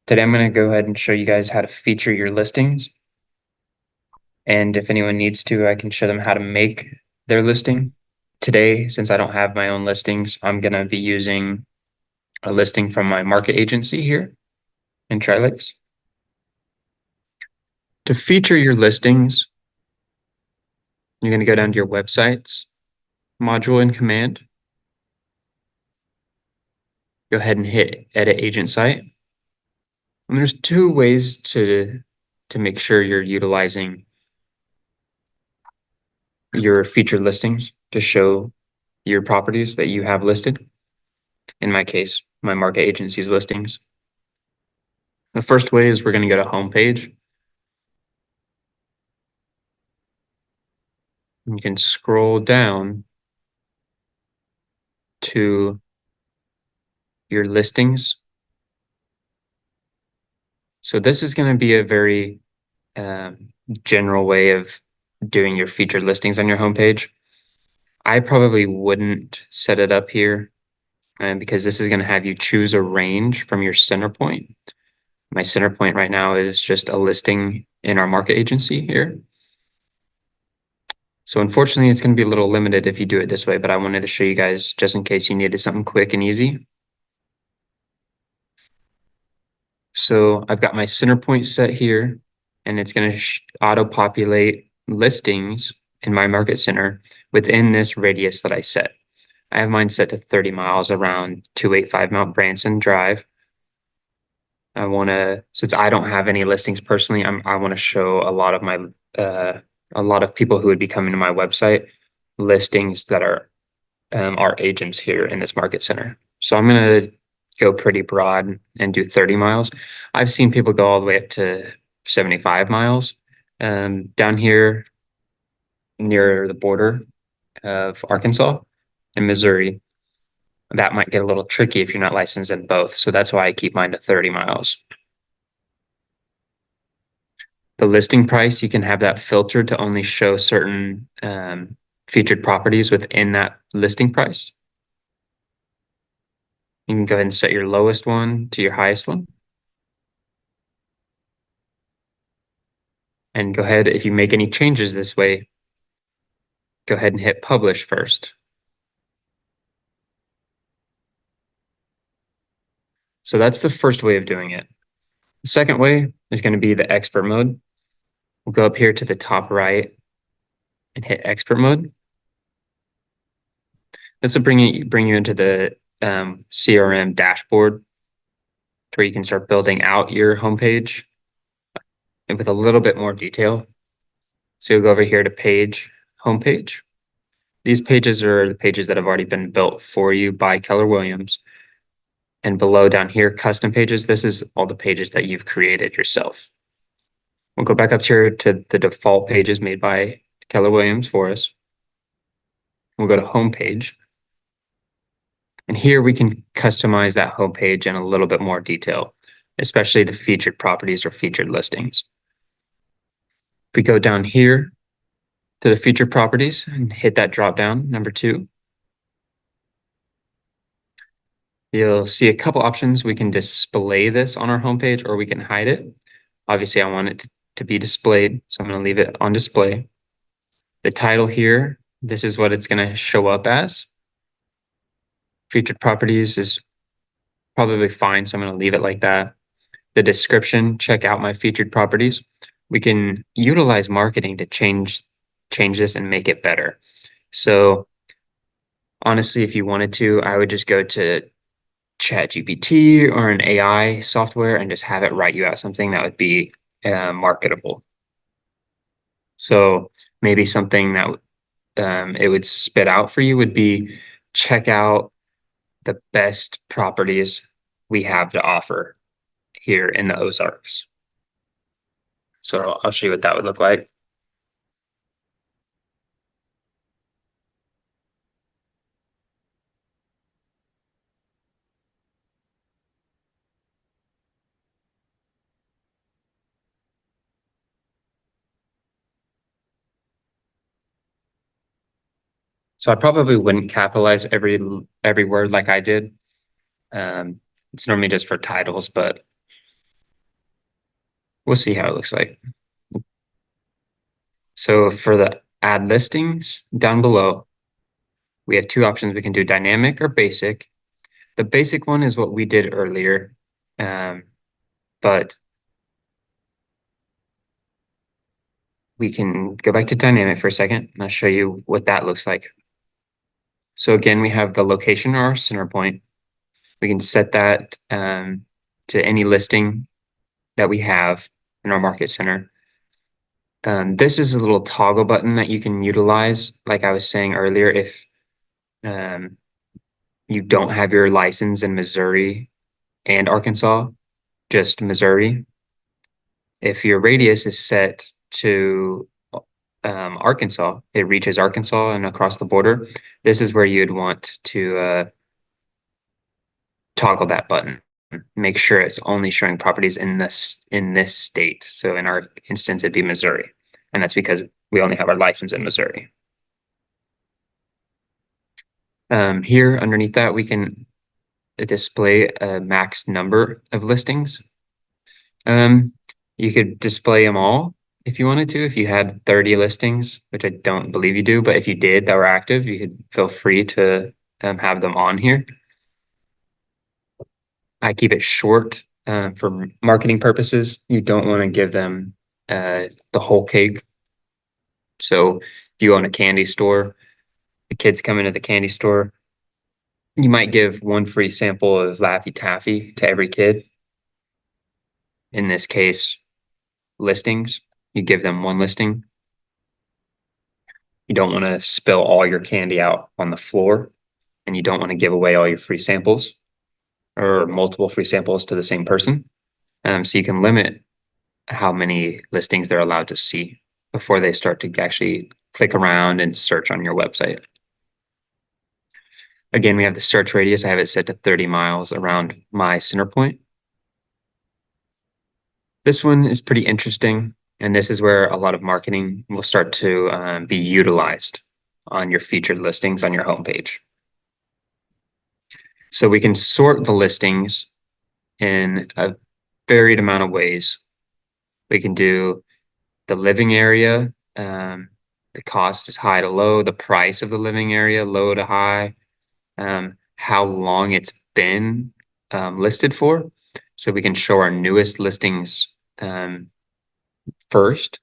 Today I'm going to go ahead and show you guys how to feature your listings. And if anyone needs to, I can show them how to make their listing. Today, since I don't have my own listings, I'm going to be using a listing from my market agency here in Tri-Lakes. To feature your listings, you're going to go down to your websites, module and command. Go ahead and hit edit agent site. And there's two ways to make sure you're utilizing your featured listings to show your properties that you have listed. In my case, my market agency's listings. The first way is we're going to go to homepage. You can scroll down to your listings. So this is going to be a very general way of doing your featured listings on your homepage. I probably wouldn't set it up here because this is going to have you choose a range from your center point. My center point right now is just a listing in our market agency here. So unfortunately, it's going to be a little limited if you do it this way, but I wanted to show you guys just in case you needed something quick and easy. So I've got my center point set here, and it's going to auto-populate listings in my market center within this radius that I set. I have mine set to 30 miles around 285 Mount Branson Drive. I want to, since I don't have any listings personally, I want to show a lot of my a lot of people who would be coming to my website listings that are our agents here in this market center. So I'm going to go pretty broad and do 30 miles. I've seen people go all the way up to 75 miles. Down here near the border of Arkansas and Missouri, that might get a little tricky if you're not licensed in both. So that's why I keep mine to 30 miles. The listing price, you can have that filtered to only show certain featured properties within that listing price. You can go ahead and set your lowest one to your highest one. And go ahead, if you make any changes this way, go ahead and hit publish first. So that's the first way of doing it. The second way is going to be the expert mode. We'll go up here to the top right and hit expert mode. This will bring you into the CRM dashboard where you can start building out your homepage and with a little bit more detail. So you'll go over here to page, homepage. These pages are the pages that have already been built for you by Keller Williams. And below down here, custom pages, this is all the pages that you've created yourself. We'll go back up here to the default pages made by Keller Williams for us. We'll go to homepage. And here we can customize that homepage in a little bit more detail, especially the featured properties or featured listings. If we go down here to the featured properties and hit that drop down, number 2, you'll see a couple options. We can display this on our homepage or we can hide it. Obviously, I want it to be displayed, so I'm going to leave it on display. The title here, this is what it's going to show up as. Featured properties is probably fine, so I'm going to leave it like that. The description, check out my featured properties. We can utilize marketing to change this and make it better. So honestly, if you wanted to, I would just go to ChatGPT or an AI software and just have it write you out something that would be marketable. So maybe something that it would spit out for you would be check out the best properties we have to offer here in the Ozarks. So I'll show you what that would look like. So I probably wouldn't capitalize every word like I did. It's normally just for titles, but We'll see how it looks like. So for the add listings down below, we have two options. We can do dynamic or basic. The basic one is what we did earlier, but we can go back to dynamic for a second and I'll show you what that looks like. So again, we have the location or our center point. We can set that to any listing that we have in our market center. This is a little toggle button that you can utilize, like I was saying earlier, if you don't have your license in Missouri and Arkansas, just Missouri. If your radius is set to Arkansas, it reaches Arkansas and across the border, this is where you'd want to toggle that button. Make sure it's only showing properties in this state. So in our instance, it'd be Missouri. And that's because we only have our license in Missouri. Here underneath that, we can display a max number of listings. You could display them all if you wanted to. If you had 30 listings, which I don't believe you do, but if you did that were active, you could feel free to have them on here. I keep it short for marketing purposes. You don't want to give them the whole cake. So if you own a candy store, the kids come into the candy store, you might give one free sample of Laffy Taffy to every kid. In this case, listings, you give them one listing. You don't want to spill all your candy out on the floor, and you don't want to give away all your free samples or multiple free samples to the same person. So you can limit how many listings they're allowed to see before they start to actually click around and search on your website. Again, we have the search radius. I have it set to 30 miles around my center point. This one is pretty interesting, and this is where a lot of marketing will start to be utilized on your featured listings on your homepage. So we can sort the listings in a varied amount of ways. We can do the living area, the cost is high to low, the price of the living area, low to high, how long it's been listed for. So we can show our newest listings first,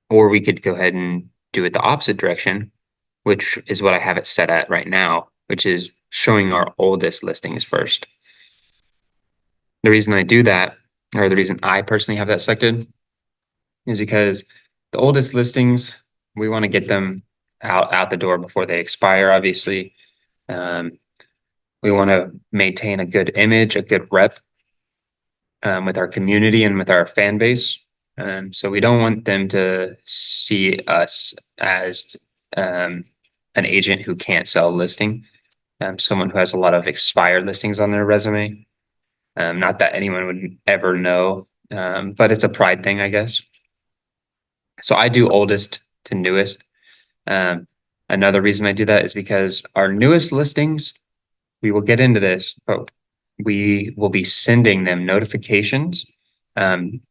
or we could go ahead and do it the opposite direction, which is what I have it set at right now, which is showing our oldest listings first. The reason I do that, or the reason I personally have that selected, is because the oldest listings, we want to get them out the door before they expire, obviously. We want to maintain a good image, a good rep with our community and with our fan base. So we don't want them to see us as an agent who can't sell a listing, someone who has a lot of expired listings on their resume. Not that anyone would ever know, but it's a pride thing, I guess. So I do oldest to newest. Another reason I do that is because our newest listings, we will get into this, but we will be sending them notifications,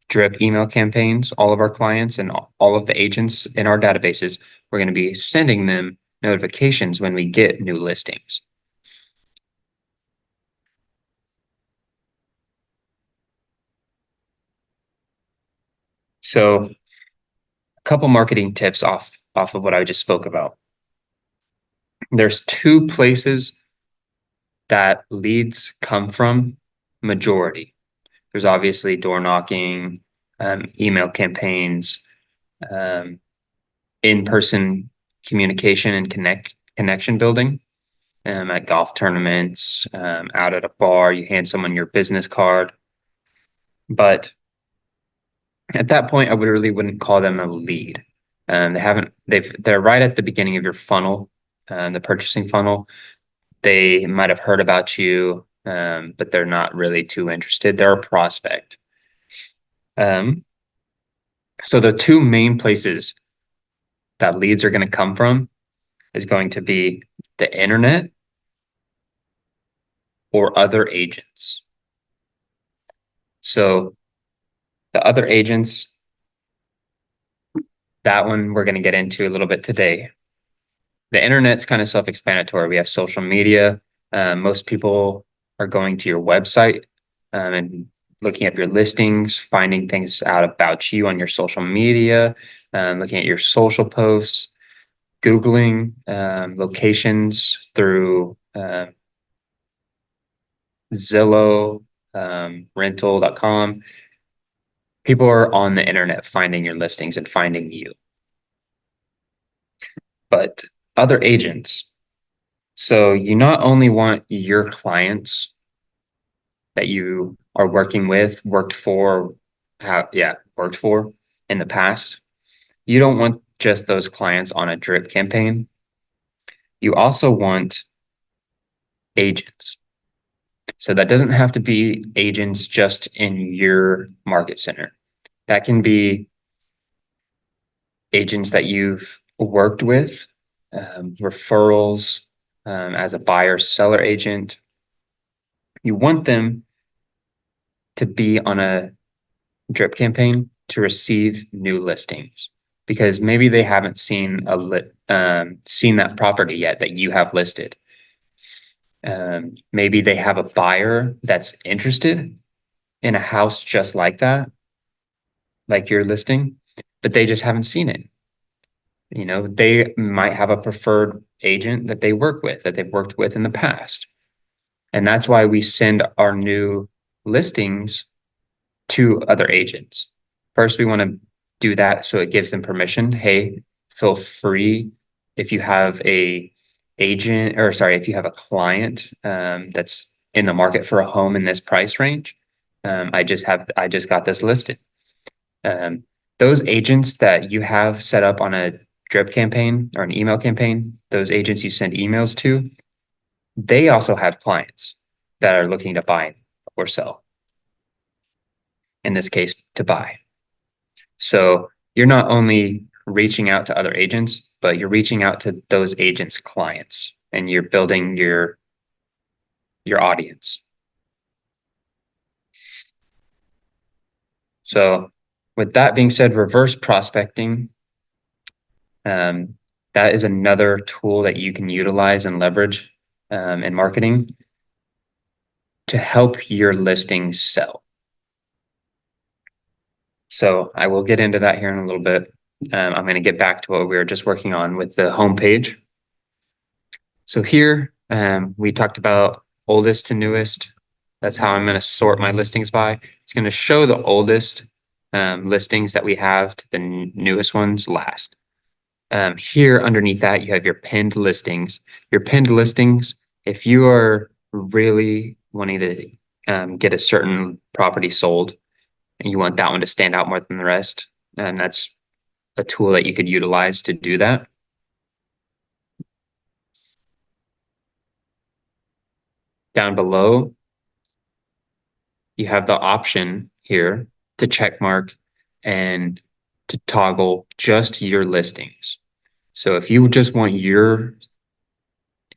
drip email campaigns, all of our clients and all of the agents in our databases. We're going to be sending them notifications when we get new listings. So a couple marketing tips off of what I just spoke about. There's two places that leads come from majority. There's obviously door knocking, email campaigns, in-person communication and connection building, at golf tournaments, out at a bar, you hand someone your business card. But at that point, I really wouldn't call them a lead. They're right at the beginning of your funnel, the purchasing funnel. They might have heard about you, but they're not really too interested. They're a prospect. So the two main places that leads are going to come from is going to be the internet or other agents. So The other agents, that one we're going to get into a little bit today. The internet's kind of self-explanatory. We have social media. Most people are going to your website and looking up your listings, finding things out about you on your social media, looking at your social posts, Googling locations through Zillow, rental.com. People are on the internet finding your listings and finding you. But other agents, so you not only want your clients that you are working with, worked for in the past. You don't want just those clients on a drip campaign. You also want agents. So that doesn't have to be agents just in your market center. That can be agents that you've worked with, referrals as a buyer seller agent. You want them to be on a drip campaign to receive new listings because maybe they haven't seen seen that property yet that you have listed. Maybe they have a buyer that's interested in a house just like that, like your listing, but they just haven't seen it. You know, they might have a preferred agent that they work with, that they've worked with in the past. And that's why we send our new listings to other agents. First, we want to do that so it gives them permission. Hey, feel free if you have a agent, or sorry, if you have a client that's in the market for a home in this price range. I just got this listed. Those agents that you have set up on a drip campaign or an email campaign, those agents you send emails to, they also have clients that are looking to buy or sell. In this case, to buy. So you're not only reaching out to other agents, but you're reaching out to those agents' clients and you're building your audience. So with that being said, reverse prospecting, that is another tool that you can utilize and leverage in marketing to help your listing sell. So I will get into that here in a little bit. I'm going to get back to what we were just working on with the homepage. So here we talked about oldest to newest. That's how I'm going to sort my listings by. It's going to show the oldest listings that we have to the newest ones last. Here underneath that, you have your pinned listings. Your pinned listings, if you are really wanting to get a certain property sold and you want that one to stand out more than the rest, and that's a tool that you could utilize to do that. Down below, you have the option here to check mark and to toggle just your listings. So if you just want your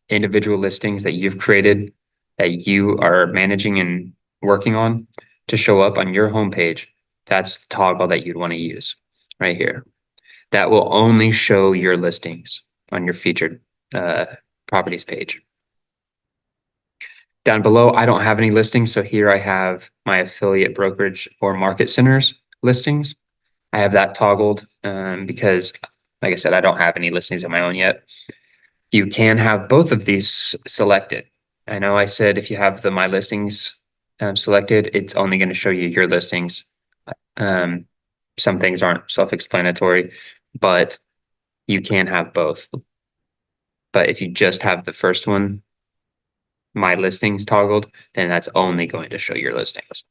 individual listings that you've created, that you are managing and working on to show up on your homepage, that's the toggle that you'd want to use right here. That will only show your listings on your featured properties page. Down below, I don't have any listings. So here I have my affiliate brokerage or market centers listings. I have that toggled because, like I said, I don't have any listings of my own yet. You can have both of these selected. I know I said if you have the My Listings selected, it's only going to show you your listings. Some things aren't self-explanatory, but you can have both. But if you just have the first one, My Listings toggled, then that's only going to show your listings.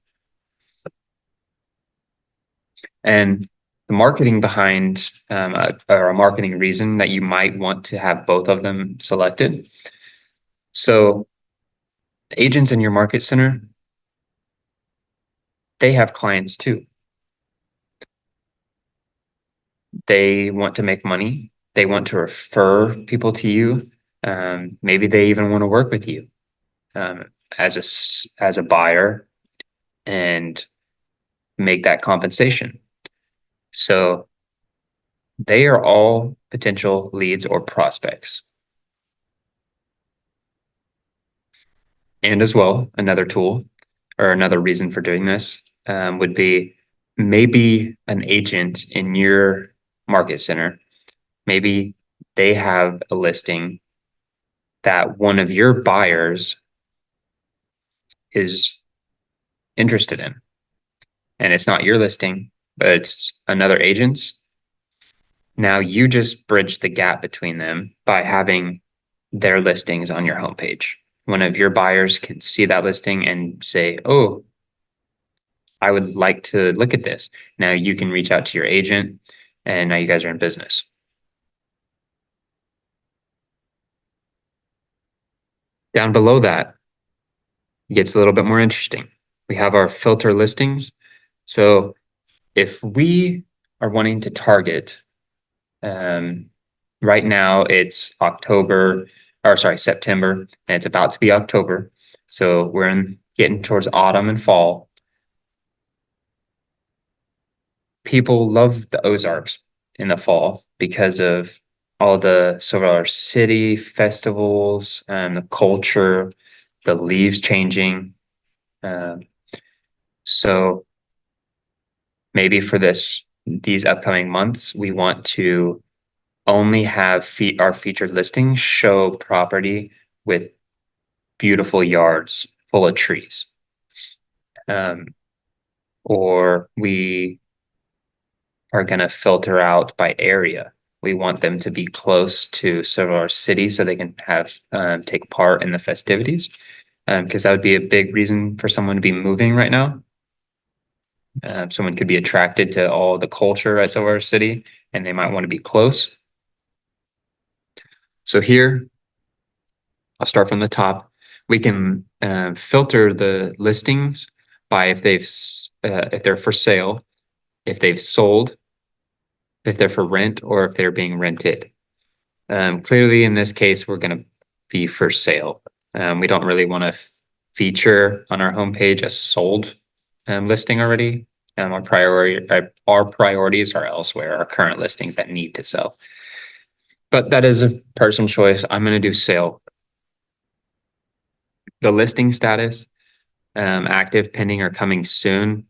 And the marketing behind or a marketing reason that you might want to have both of them selected. So agents in your market center, they have clients too. They want to make money. They want to refer people to you. Maybe they even want to work with you as a buyer and make that compensation. So they are all potential leads or prospects. And as well, another tool or another reason for doing this would be maybe an agent in your market center. Maybe they have a listing that one of your buyers is interested in. And it's not your listing, but it's another agent's. Now you just bridge the gap between them by having their listings on your homepage. One of your buyers can see that listing and say, oh, I would like to look at this. Now you can reach out to your agent and now you guys are in business. Down below that, it gets a little bit more interesting. We have our filter listings. So if we are wanting to target, right now it's September, and it's about to be October. So we're getting towards autumn and fall. People love the Ozarks in the fall because of all the Silver City festivals and the culture, the leaves changing. Um, so maybe for these upcoming months, we want to only have our featured listing show property with beautiful yards full of trees. Or we are going to filter out by area. We want them to be close to Silver City so they can have take part in the festivities, because that would be a big reason for someone to be moving right now. Someone could be attracted to all the culture at Silver City, and they might want to be close. So here, I'll start from the top. We can filter the listings by if they're for sale, if they've sold, if they're for rent, or if they're being rented. Clearly, in this case, we're going to be for sale. We don't really want to feature on our homepage a sold listing already. Our priorities are elsewhere, our current listings that need to sell. But that is a personal choice. I'm going to do sale. The listing status, active, pending, or coming soon.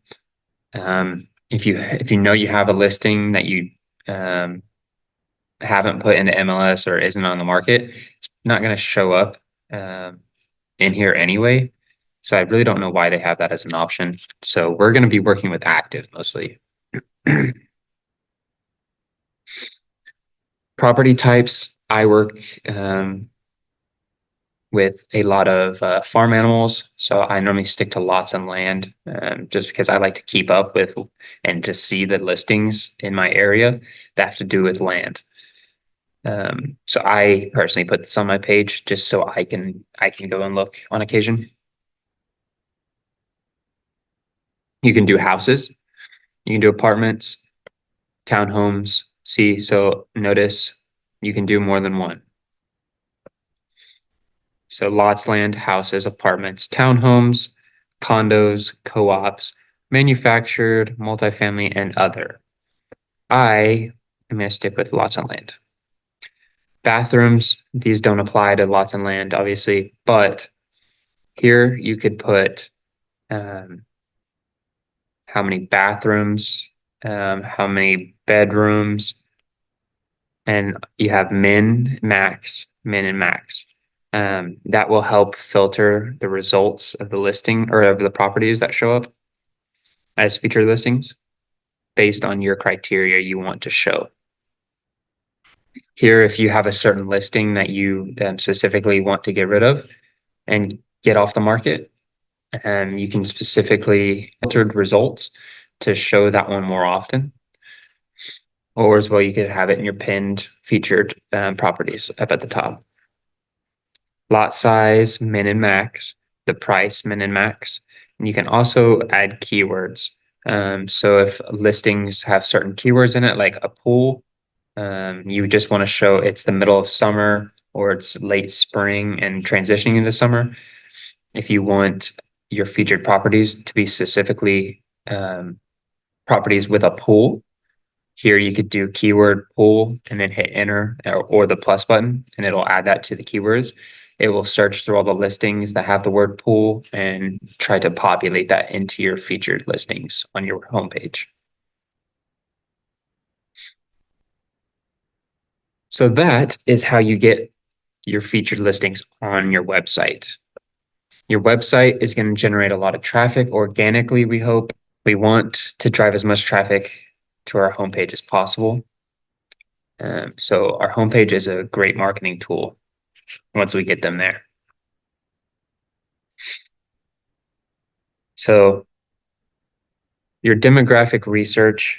If you know you have a listing that you haven't put into MLS or isn't on the market, it's not going to show up in here anyway. So I really don't know why they have that as an option. So we're going to be working with active mostly. Property types, I work with a lot of farm animals. So I normally stick to lots and land just because I like to keep up with and to see the listings in my area that have to do with land. So I personally put this on my page just so I can go and look on occasion. You can do houses, you can do apartments, townhomes. See, so notice you can do more than one. So lots, land, houses, apartments, townhomes, condos, co-ops, manufactured, multifamily, and other. I am going to stick with lots and land. Bathrooms, these don't apply to lots and land, obviously, but here you could put how many bathrooms, how many bedrooms, and you have min, and max. That will help filter the results of the listing or of the properties that show up as featured listings based on your criteria you want to show. Here, if you have a certain listing that you specifically want to get rid of and get off the market, you can specifically filtered results to show that one more often. Or as well, you could have it in your pinned featured properties up at the top. Lot size, min and max, the price, min and max. And you can also add keywords. So if listings have certain keywords in it, like a pool, you just want to show it's the middle of summer or it's late spring and transitioning into summer. If you want your featured properties to be specifically properties with a pool. Here you could do keyword pool and then hit enter or the plus button, and it'll add that to the keywords. It will search through all the listings that have the word pool and try to populate that into your featured listings on your homepage. So that is how you get your featured listings on your website. Your website is going to generate a lot of traffic organically, we hope. We want to drive as much traffic to our homepage as possible. So our homepage is a great marketing tool once we get them there. So your demographic research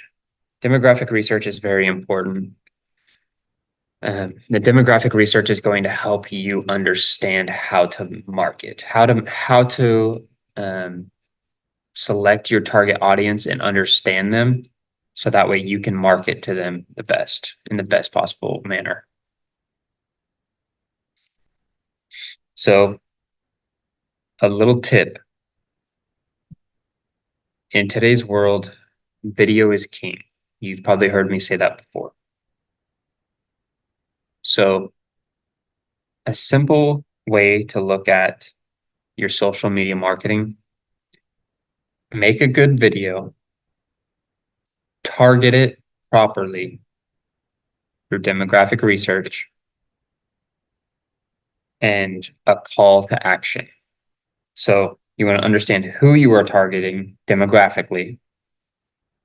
is very important. The demographic research is going to help you understand how to market, how to select your target audience and understand them, so that way you can market to them in the best possible manner. So a little tip: in today's world, video is king. You've probably heard me say that before. So a simple way to look at your social media marketing: make a good video, target it properly through demographic research, and a call to action. So you want to understand who you are targeting demographically,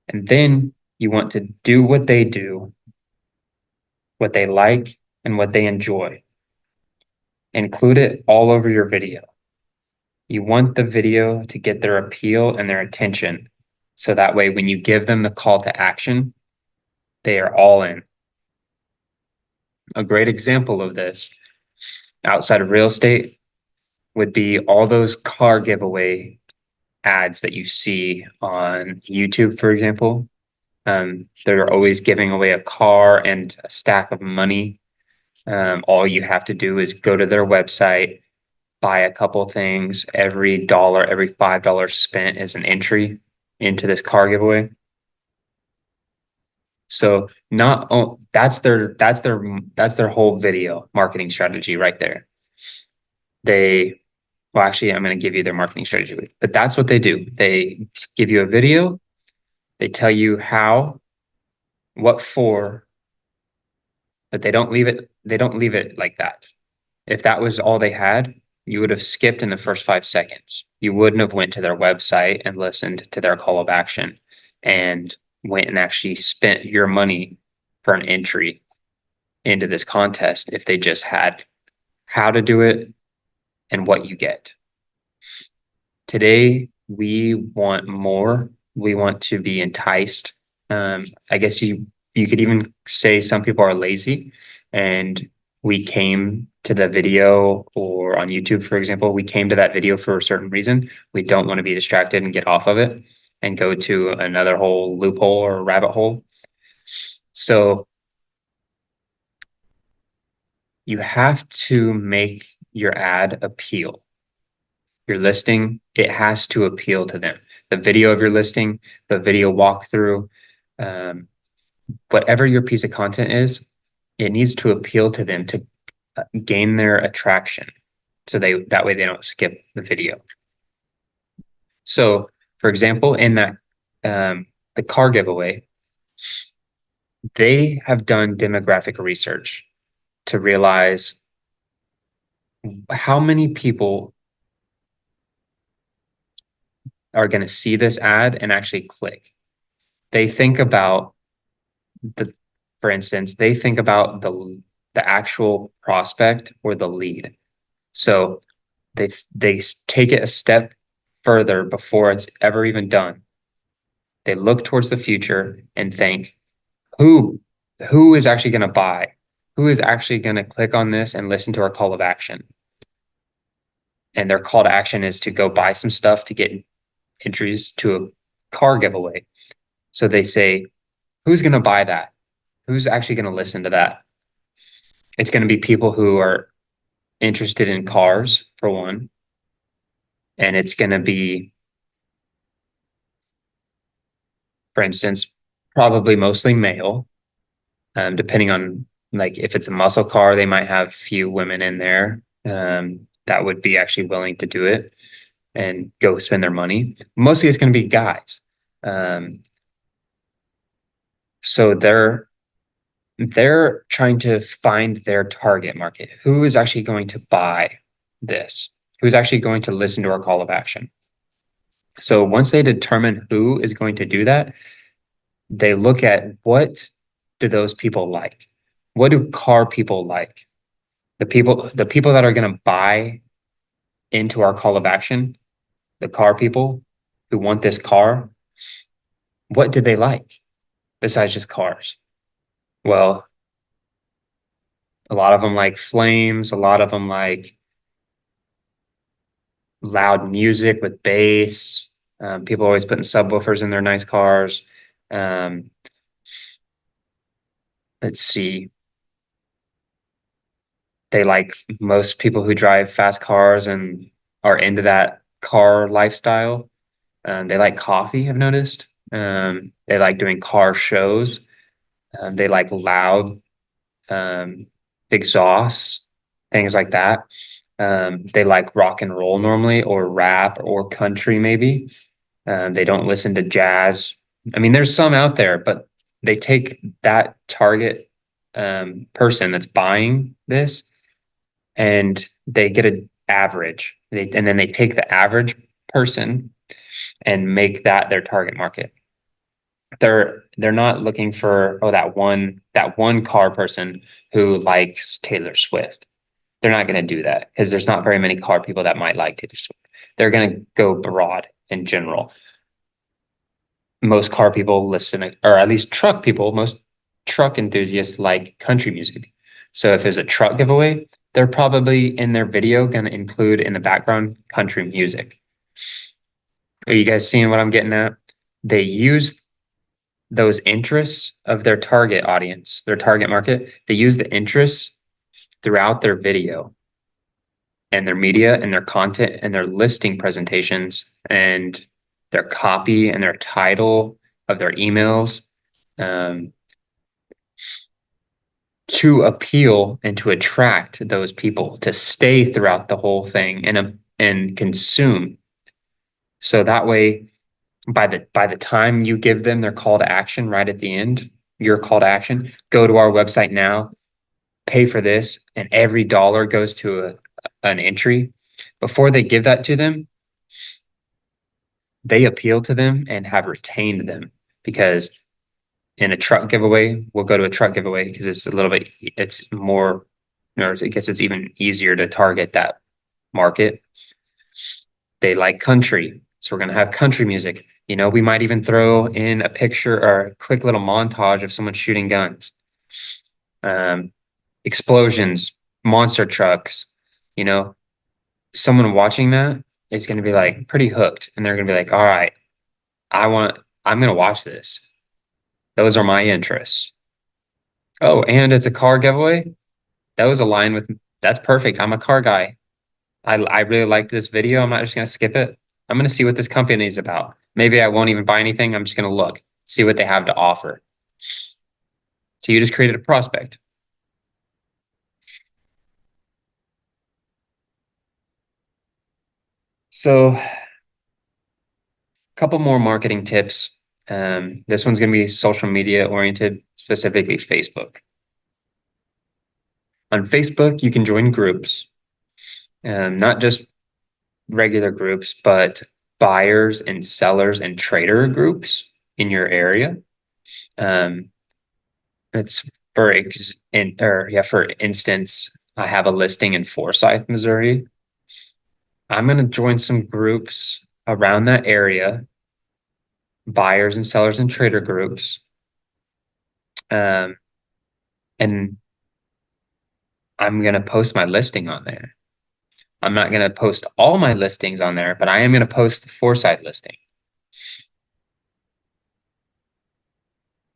and then you want to do what they do, what they like, and what they enjoy. Include it all over your video. You want the video to get their appeal and their attention, so that way when you give them the call to action, they are all in. A great example of this outside of real estate would be all those car giveaway ads that you see on YouTube, for example. They're always giving away a car and a stack of money. All you have to do is go to their website, buy a couple things. Every $5 spent is an entry into this car giveaway. So that's their whole video marketing strategy right there. Well, actually, I'm going to give you their marketing strategy, but that's what they do. They give you a video, they tell you how, what for, but they don't leave it like that. If that was all they had, you would have skipped in the first 5 seconds. You wouldn't have went to their website and listened to their call of action and went and actually spent your money for an entry into this contest if they just had how to do it and what you get. Today, we want more. We want to be enticed. I guess you could even say some people are lazy, and we came to the video, or on YouTube, for example, we came to that video for a certain reason. We don't want to be distracted and get off of it and go to another whole loophole or rabbit hole. So you have to make your ad appeal. Your listing, it has to appeal to them. The video of your listing, the video walkthrough, whatever your piece of content is, it needs to appeal to them to gain their attraction. So that way they don't skip the video. So, for example, in that the car giveaway, they have done demographic research to realize how many people are going to see this ad and actually click. They think about for instance, they think about the actual prospect or the lead. So they take it a step further before it's ever even done. They look towards the future and think, who is actually going to buy? Who is actually going to click on this and listen to our call of action? And their call to action is to go buy some stuff to get entries to a car giveaway. So they say, who's going to buy that? Who's actually going to listen to that? It's going to be people who are interested in cars, for one. And it's going to be for instance, probably mostly male. Depending on like if it's a muscle car, they might have few women in there that would be actually willing to do it and go spend their money. Mostly it's going to be guys. Um, so they're trying to find their target market. Who is actually going to buy this? Who's actually going to listen to our call of action? So once they determine who is going to do that, they look at what do those people like? What do car people like? The people that are going to buy into our call of action, the car people who want this car, what do they like besides just cars? Well, a lot of them like flames, a lot of them like loud music with bass. People always putting subwoofers in their nice cars. Um, let's see. They like most people who drive fast cars and are into that car lifestyle. They like coffee, I've noticed. They like doing car shows. They like loud exhausts, things like that. They like rock and roll normally, or rap, or country maybe. They don't listen to jazz. I mean, there's some out there, but they take that target person that's buying this and they get an average. And then they take the average person and make that their target market. They're not looking for that one car person who likes Taylor Swift. They're not going to do that because there's not very many car people that might like Taylor Swift. They're going to go broad in general. Most car people listen, or at least truck people, most truck enthusiasts like country music. So if it's a truck giveaway, they're probably in their video going to include in the background country music. Are you guys seeing what I'm getting at? They use those interests of their target audience, their target market. They use the interests throughout their video and their media and their content and their listing presentations and their copy and their title of their emails um, to appeal and to attract those people to stay throughout the whole thing and consume. So that way, by the time you give them their call to action right at the end, your call to action, go to our website now, pay for this, and every dollar goes to an entry. Before they give that to them, they appeal to them and have retained them because in a truck giveaway, we'll go to a truck giveaway because it's more, or I guess it's even easier to target that market. They like country. So we're going to have country music. We might even throw in a picture or a quick little montage of someone shooting guns, um, explosions, monster trucks. You know, someone watching that is going to be like pretty hooked and they're going to be like, all right, I'm going to watch this. Those are my interests. Oh, and it's a car giveaway. Those align with, that's perfect. I'm a car guy. I really liked this video. I'm not just going to skip it. I'm going to see what this company is about. Maybe I won't even buy anything. I'm just going to look, see what they have to offer. So you just created a prospect. So a couple more marketing tips. This one's going to be social media oriented, specifically Facebook. On Facebook, you can join groups, not just regular groups, but buyers and sellers and trader groups in your area. It's for instance, I have a listing in Forsyth, Missouri. I'm going to join some groups around that area, buyers and sellers and trader groups. And I'm going to post my listing on there. I'm not going to post all my listings on there, but I am going to post the Forsyth listing.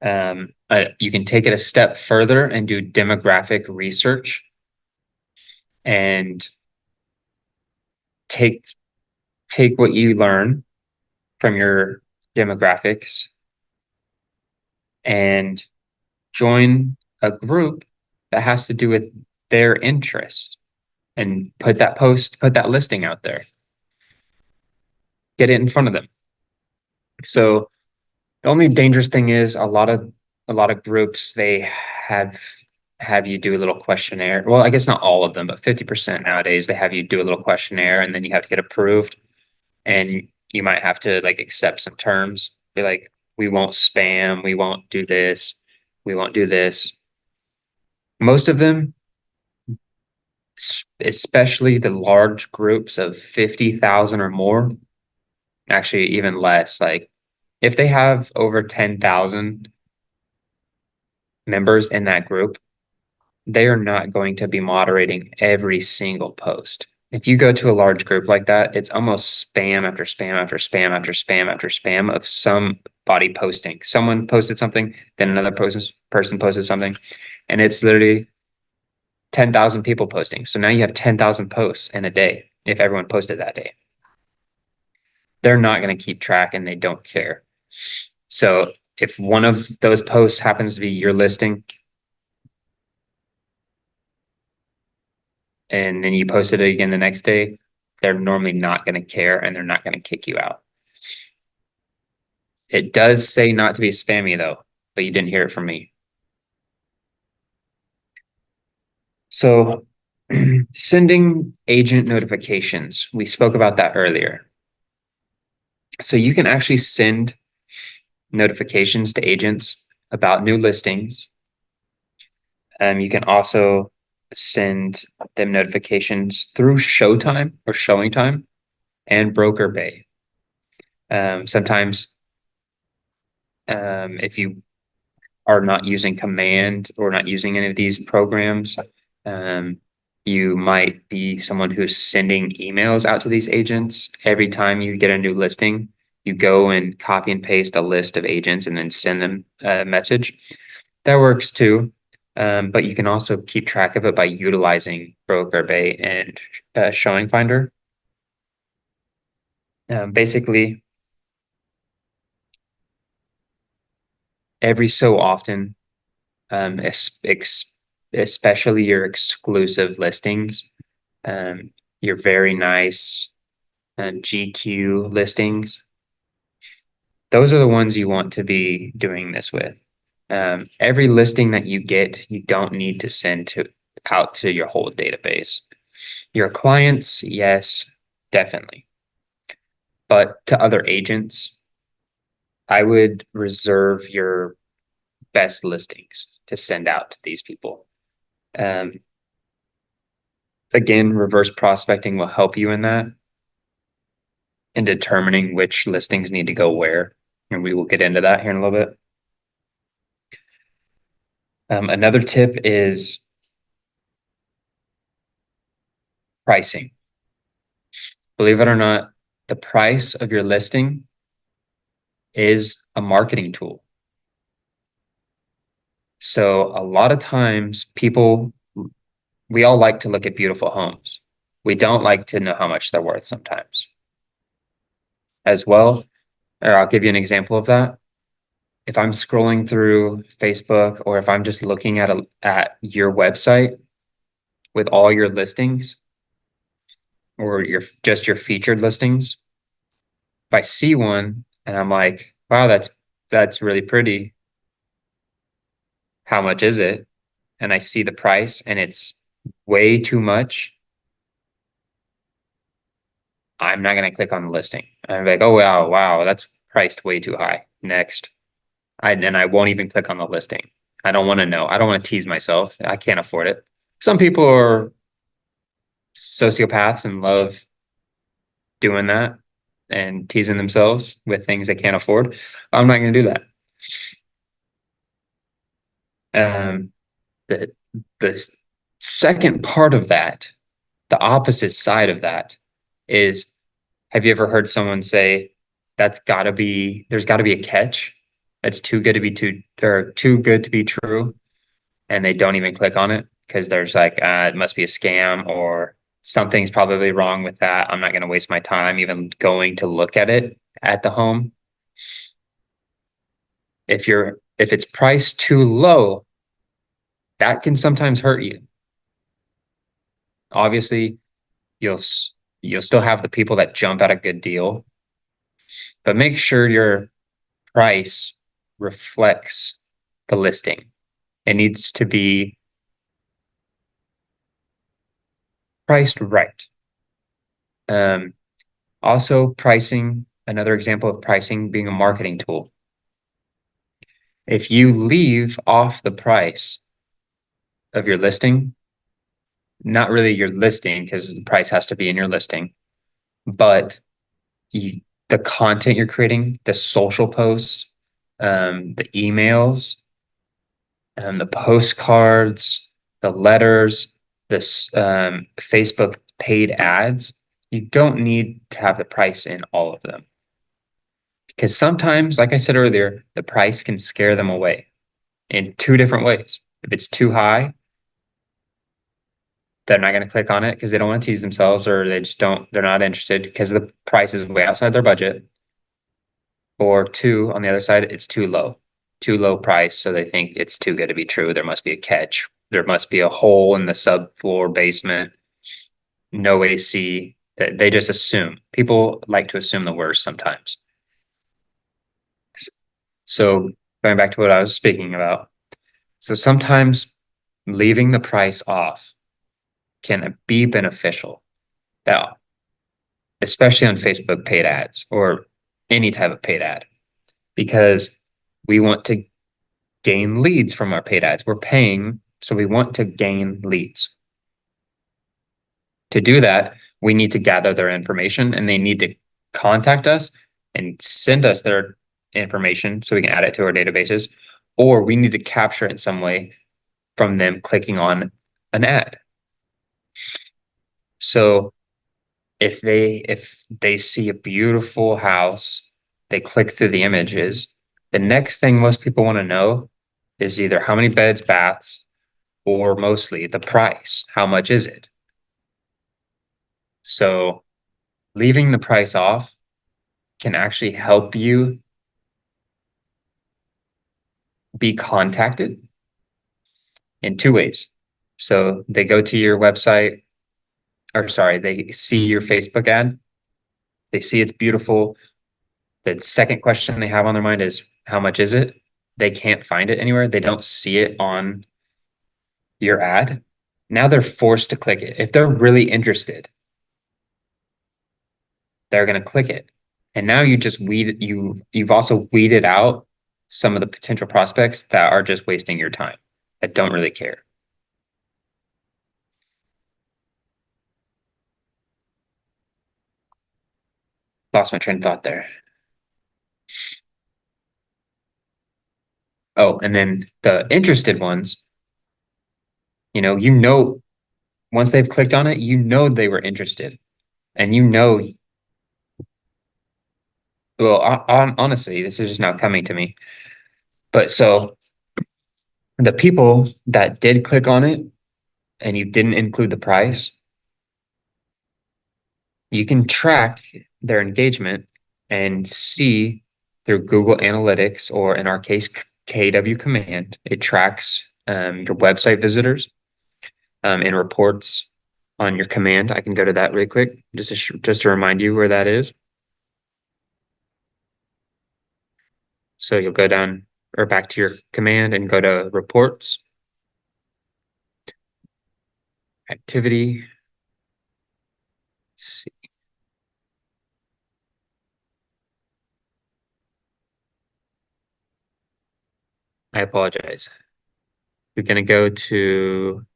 You can take it a step further and do demographic research and take what you learn from your demographics and join a group that has to do with their interests and put that listing out there, get it in front of them. So the only dangerous thing is a lot of groups they have you do a little questionnaire. Well, I guess not all of them, but 50% nowadays they have you do a little questionnaire and then you have to get approved and you might have to like accept some terms. Be like, we won't spam, we won't do this, we won't do this. Most of them, especially the large groups of 50,000 or more, actually even less, like if they have over 10,000 members in that group, they are not going to be moderating every single post. If you go to a large group like that, it's almost spam after spam after spam after spam after spam of somebody posting. Someone posted something, then another person posted something, and it's literally 10,000 people posting. So now you have 10,000 posts in a day if everyone posted that day. They're not going to keep track and they don't care. So if one of those posts happens to be your listing, and then you post it again the next day, they're normally not going to care and they're not going to kick you out. It does say not to be spammy though, but you didn't hear it from me. So sending agent notifications, we spoke about that earlier. So you can actually send notifications to agents about new listings. You can also send them notifications through Showtime or Showing Time and Broker Bay. Sometimes, if you are not using Command or not using any of these programs, you might be someone who's sending emails out to these agents. Every time you get a new listing, you go and copy and paste a list of agents and then send them a message. That works too. But you can also keep track of it by utilizing Broker Bay and Showing Finder. Basically, every so often, especially your exclusive listings, your very nice GQ listings, those are the ones you want to be doing this with. Every listing that you get, you don't need to send out to your whole database. Your clients, yes, definitely. But to other agents, I would reserve your best listings to send out to these people. Um, again, reverse prospecting will help you in that in determining which listings need to go where. And we will get into that here in a little bit. Another tip is pricing. Believe it or not, the price of your listing is a marketing tool. So a lot of times we all like to look at beautiful homes. We don't like to know how much they're worth sometimes as well. Or I'll give you an example of that. If I'm scrolling through Facebook or if I'm just looking at your website with all your listings or your featured listings, if I see one and I'm like, wow, that's really pretty. How much is it? And I see the price and it's way too much, I'm not gonna click on the listing. I'm like, oh wow, that's priced way too high. Next. I won't even click on the listing. I don't want to know. I don't want to tease myself. I can't afford it. Some people are sociopaths and love doing that and teasing themselves with things they can't afford. I'm not gonna do that. Um, the the second part of that, the opposite side of that is, have you ever heard someone say there's gotta be a catch? That's too good to be too good to be true, and they don't even click on it because there's like, it must be a scam or something's probably wrong with that. I'm not gonna waste my time even going to look at it at the home. if it's priced too low, that can sometimes hurt you. Obviously, you'll you'll still have the people that jump at a good deal, but make sure your price reflects the listing. It needs to be priced right. Um, Also, pricing, another example of pricing being a marketing tool. If you leave off the price of your listing, not really your listing because the price has to be in your listing, but you, the content you're creating, the social posts, the emails, the postcards, the letters, this Facebook paid ads, you don't need to have the price in all of them. Because sometimes, like I said earlier, the price can scare them away in two different ways. If it's too high, they're not going to click on it because they don't want to tease themselves or they just don't, they're not interested because the price is way outside their budget. Or two, on the other side, it's too low price. So they think it's too good to be true. There must be a catch. There must be a hole in the subfloor basement, no AC. That they just assume. People like to assume the worst sometimes. So going back to what I was speaking about. So sometimes leaving the price off can be beneficial. That especially on Facebook paid ads or any type of paid ad, because we want to gain leads from our paid ads. We're paying, so we want to gain leads. To do that, we need to gather their information and they need to contact us and send us their information so we can add it to our databases, or we need to capture it in some way from them clicking on an ad. So if they see a beautiful house, they click through the images. The next thing most people want to know is either how many beds, baths, or mostly the price. How much is it? So leaving the price off can actually help you be contacted in two ways. So they go to your website, or sorry, they see your Facebook ad, they see it's beautiful. The second question they have on their mind is how much is it? They can't find it anywhere. They don't see it on your ad. Now they're forced to click it. If they're really interested, they're going to click it. And now you've also weeded out some of the potential prospects that are just wasting your time, that don't really care. Lost my train of thought there. Oh, and then the interested ones, once they've clicked on it, they were interested. And well, honestly, this is just now coming to me. But so the people that did click on it and you didn't include the price, you can track their engagement and see through Google Analytics, or in our case, KW Command. It tracks your website visitors and reports on your command. I can go to that really quick just to remind you where that is. So you'll go down or back to your command and go to reports, activity. Let's see. I apologize. We're going to go to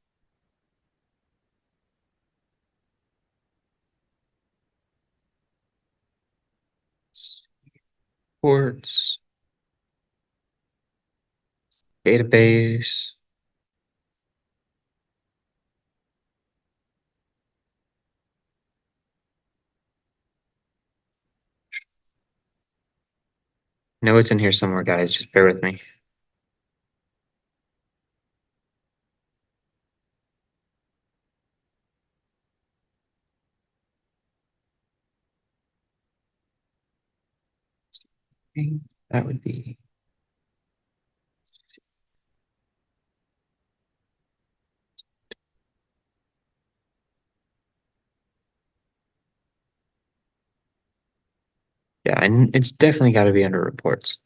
reports, database. I know it's in here somewhere, guys. Just bear with me. That would be Yeah, and it's definitely got to be under reports.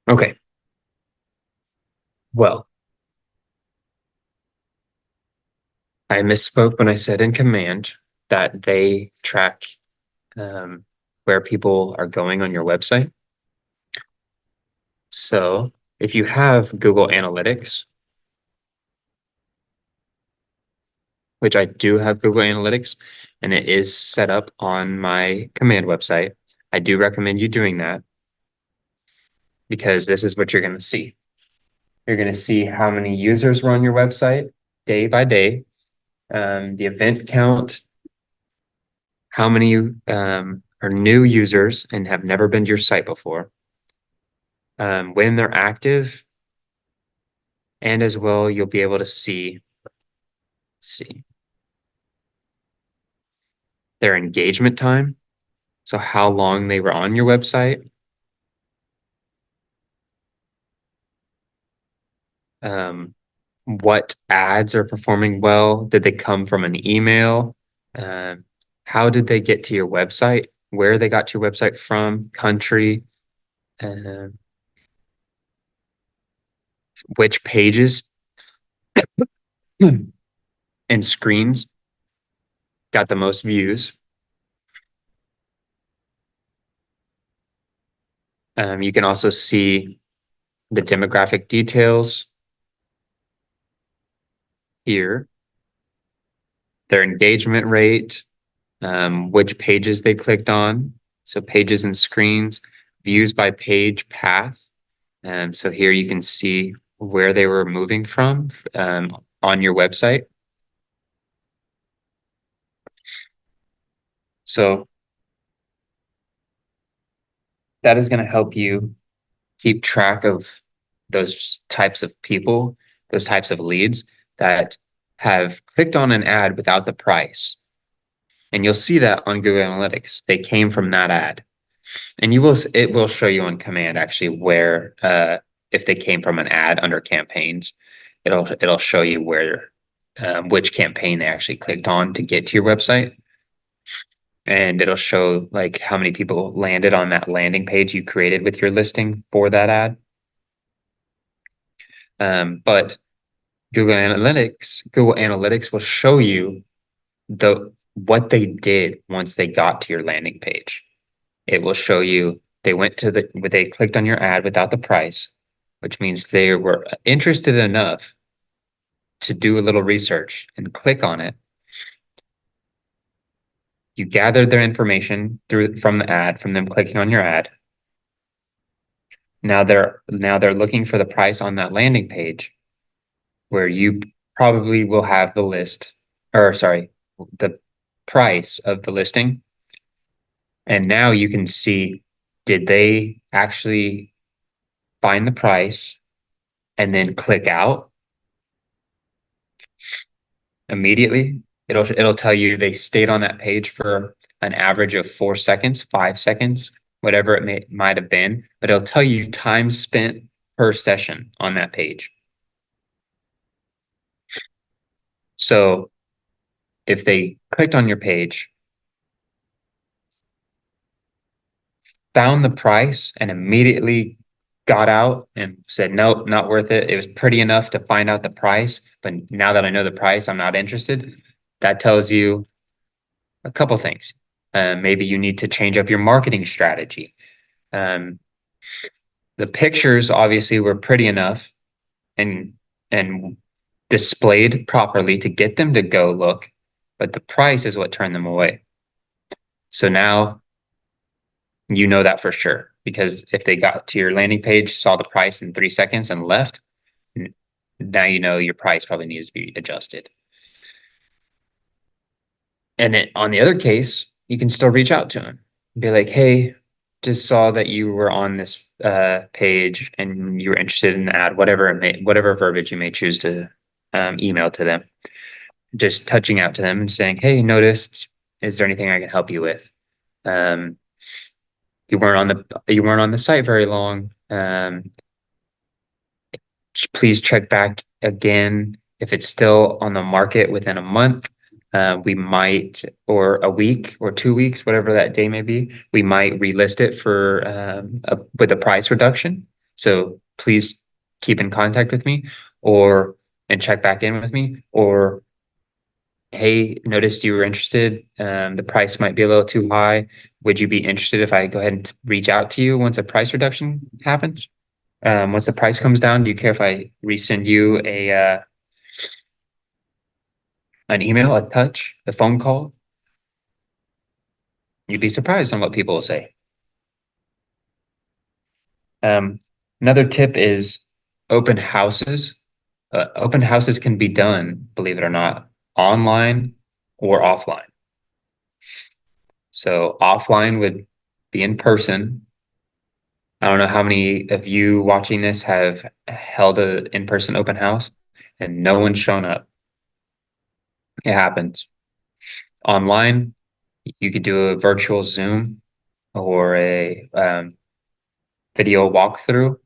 Okay, well, I misspoke when I said in command that they track um, where people are going on your website. So if you have Google Analytics, which I do have Google Analytics, and it is set up on my command website, I do recommend you doing that because this is what you're going to see. You're going to see how many users were on your website day by day, the event count, how many are new users and have never been to your site before, when they're active, and as well, you'll be able to see, let's see, their engagement time. So how long they were on your website, um, what ads are performing well? Did they come from an email? Um, how did they get to your website? Where they got to your website from, country, uh, which pages and screens got the most views. You can also see the demographic details here, their engagement rate, which pages they clicked on. So pages and screens, views by page path. So here you can see where they were moving from on your website. So that is going to help you keep track of those types of people, those types of leads that have clicked on an ad without the price. And you'll see that on Google Analytics. They came from that ad. And it will show you on command actually where if they came from an ad under campaigns, it'll show you where which campaign they actually clicked on to get to your website. And it'll show like how many people landed on that landing page you created with your listing for that ad. But Google Analytics will show you the what they did once they got to your landing page. It will show you they clicked on your ad without the price, which means they were interested enough to do a little research and click on it. You gathered their information from the ad, from them clicking on your ad. Now they're looking for the price on that landing page where you probably will have the list, or sorry, the price of the listing. And now you can see, did they actually find the price and then click out immediately? It'll tell you they stayed on that page for an average of 4 seconds, 5 seconds, whatever might have been, but it'll tell you time spent per session on that page. So if they clicked on your page, found the price, and immediately got out and said, nope, not worth it. It was pretty enough to find out the price, but now that I know the price, I'm not interested. That tells you a couple things. Maybe you need to change up your marketing strategy. Um, the pictures obviously were pretty enough and and displayed properly to get them to go look, but the price is what turned them away. So now you know that for sure because if they got to your landing page, saw the price in 3 seconds and left, now you know your price probably needs to be adjusted. And then on the other case, you can still reach out to them, be like, hey, just saw that you were on this page and you were interested in the ad, whatever verbiage you may choose to email to them. Just touching out to them and saying, "Hey, noticed. Is there anything I can help you with? Um, you weren't on the site very long. Please check back again if it's still on the market within a month. We might, or a week or 2 weeks, whatever that day may be, we might relist it for with a price reduction. So please keep in contact with me, or and check back in with me, or hey, noticed you were interested. The price might be a little too high. Would you be interested if I go ahead and reach out to you once a price reduction happens? Once the price comes down, do you care if I resend you an email, a touch, a phone call? You'd be surprised on what people will say. Another tip is open houses. Open houses can be done, believe it or not, online or offline. So offline would be in person. I don't know how many of you watching this have held an in-person open house and no one's shown up. It happens. Online, you could do a virtual Zoom or a video walkthrough.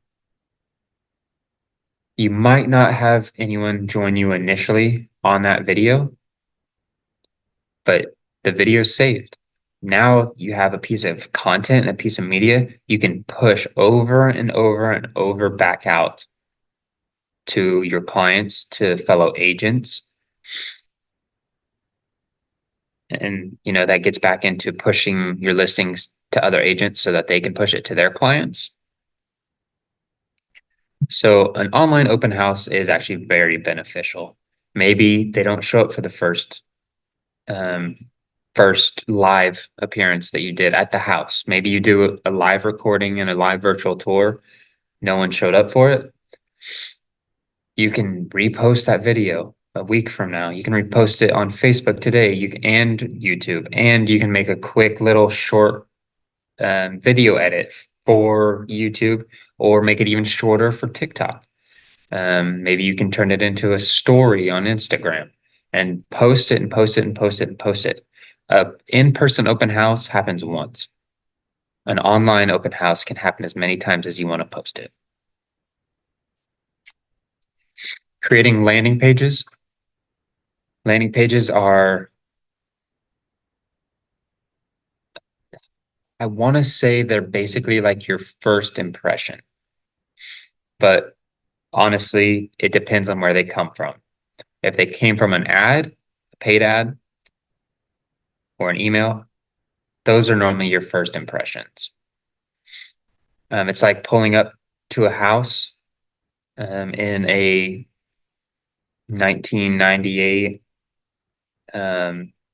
You might not have anyone join you initially on that video, but the video is saved. Now you have a piece of content, a piece of media you can push over and over and over back out to your clients, to fellow agents. And that gets back into pushing your listings to other agents so that they can push it to their clients. So an online open house is actually very beneficial. Maybe they don't show up for the first live appearance that you did at the house. Maybe you do a live recording and a live virtual tour. No one showed up for it. You can repost that video a week from now. You can repost it on Facebook today. And YouTube, and you can make a quick little short video edit for YouTube, or make it even shorter for TikTok. Maybe you can turn it into a story on Instagram and post it and post it and post it and post it. In-person open house happens once. An online open house can happen as many times as you want to post it. Creating landing pages. Landing pages are, I want to say they're basically like your first impression. But honestly, it depends on where they come from. If they came from an ad, a paid ad, or an email, those are normally your first impressions. It's like pulling up to a house in a 1998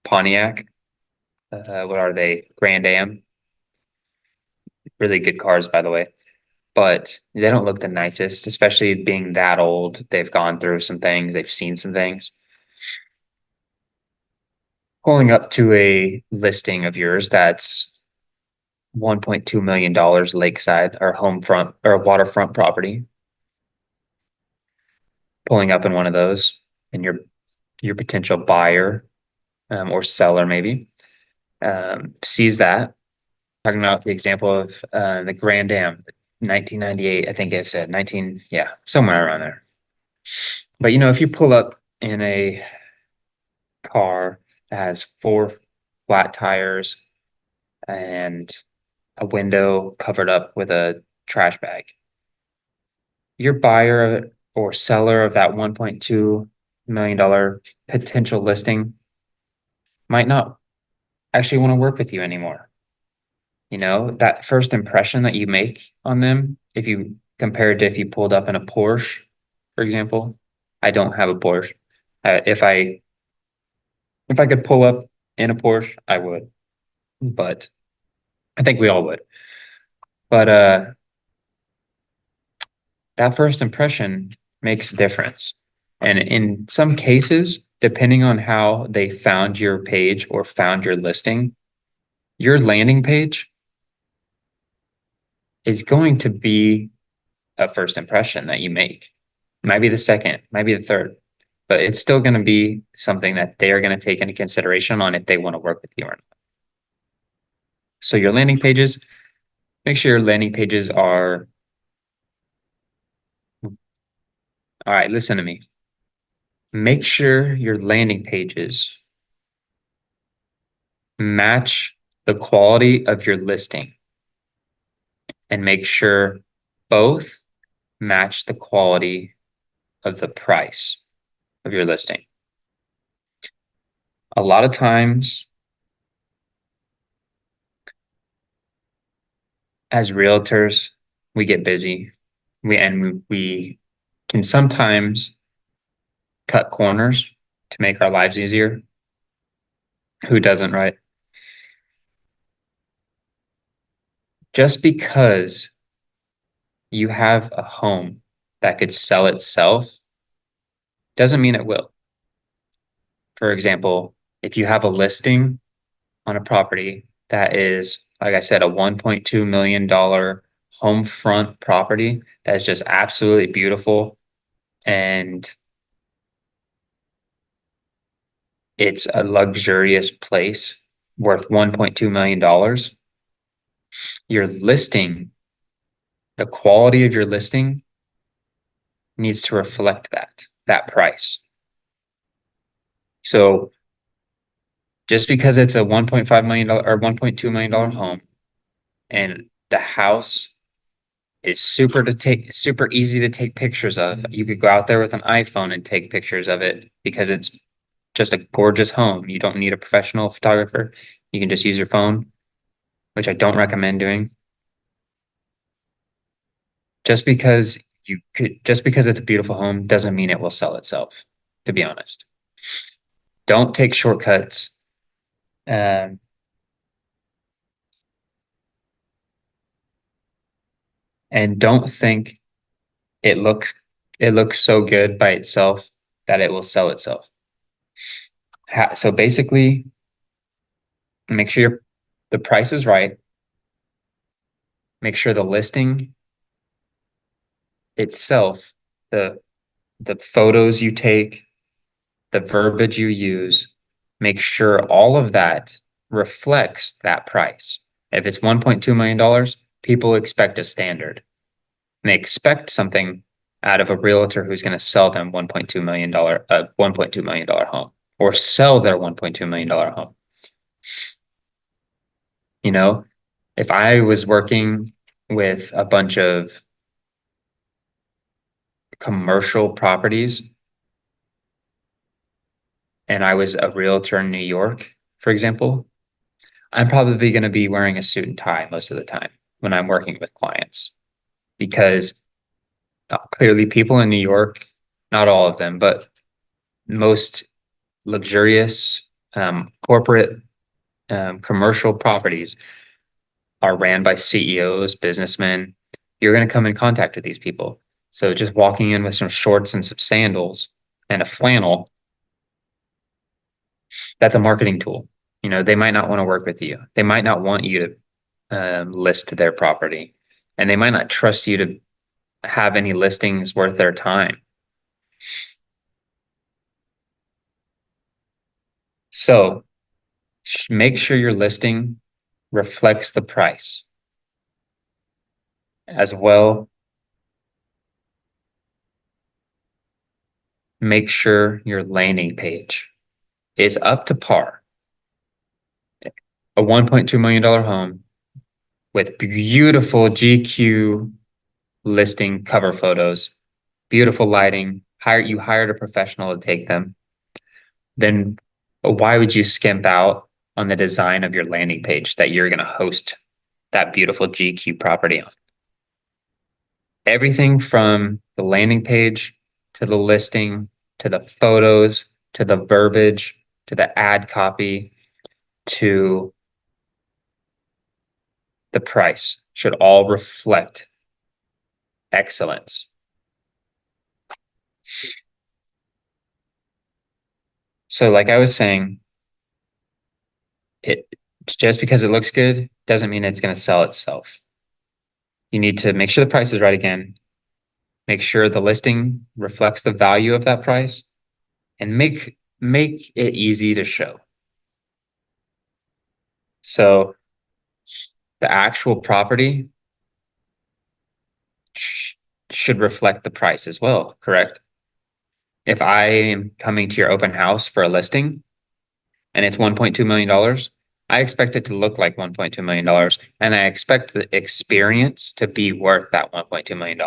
Pontiac. What are they? Grand Am. Really good cars, by the way. But they don't look the nicest, especially being that old. They've gone through some things, they've seen some things. Pulling up to a listing of yours that's $1.2 million lakeside or home front or waterfront property. Pulling up in one of those, and your potential buyer or seller maybe sees that. Talking about the example of the Grand Am, 1998, I think it said 19, yeah, somewhere around there. But if you pull up in a car that has 4 flat tires and a window covered up with a trash bag, your buyer or seller of that $1.2 million potential listing might not actually want to work with you anymore. That first impression that you make on them, if you compare it to if you pulled up in a Porsche, for example. I don't have a Porsche. If I could pull up in a Porsche, I would. But I think we all would. But that first impression makes a difference. And in some cases, depending on how they found your page or found your listing, your landing page is going to be a first impression that you make. Might be the second, might be the third, but it's still going to be something that they are going to take into consideration on if they want to work with you or not. So your landing pages, make sure your landing pages are, all right, listen to me. Make sure your landing pages match the quality of your listing and make sure both match the quality of the price of your listing. A lot of times, as realtors, we get busy. We can sometimes cut corners to make our lives easier. Who doesn't, right? Just because you have a home that could sell itself doesn't mean it will. For example, if you have a listing on a property that is, like I said, a $1.2 million home front property that is just absolutely beautiful and it's a luxurious place worth $1.2 million, your listing, the quality of your listing needs to reflect that price. So just because it's a $1.5 million or $1.2 million home and the house is super easy to take pictures of. You could go out there with an iPhone and take pictures of it because it's just a gorgeous home. You don't need a professional photographer. You can just use your phone, which I don't recommend doing. Just because it's a beautiful home doesn't mean it will sell itself, to be honest. Don't take shortcuts. Um, and don't think it looks it looks so good by itself that it will sell itself. So basically, make sure the price is right. Make sure the listing itself, the the photos you take, the verbiage you use, make sure all of that reflects that price. If it's $1.2 million, people expect a standard. And they expect something out of a realtor who's going to sell them $1.2 million home or sell their $1.2 million home. You know, if I was working with a bunch of commercial properties and I was a realtor in New York, for example, I'm probably going to be wearing a suit and tie most of the time when I'm working with clients because clearly people in New York, not all of them, but most luxurious corporate commercial properties are ran by CEOs, businessmen. You're going to come in contact with these people. So just walking in with some shorts and some sandals and a flannel, that's a marketing tool. You know, they might not want to work with you. They might not want you to list their property, and they might not trust you to have any listings worth their time. So make sure your listing reflects the price as well. Make sure your landing page is up to par. A $1.2 million home with beautiful GQ listing cover photos, beautiful lighting. You hired a professional to take them. Then why would you skimp out on the design of your landing page that you're going to host that beautiful GQ property on? Everything from the landing page to the listing to the photos to the verbiage to the ad copy to the price should all reflect excellence. So, like I was saying, it just because it looks good doesn't mean it's going to sell itself. You need to make sure the price is right again, make sure the listing reflects the value of that price, and make it easy to show. So the actual property should reflect the price as well, correct? If I am coming to your open house for a listing and it's $1.2 million, I expect it to look like $1.2 million, and I expect the experience to be worth that $1.2 million.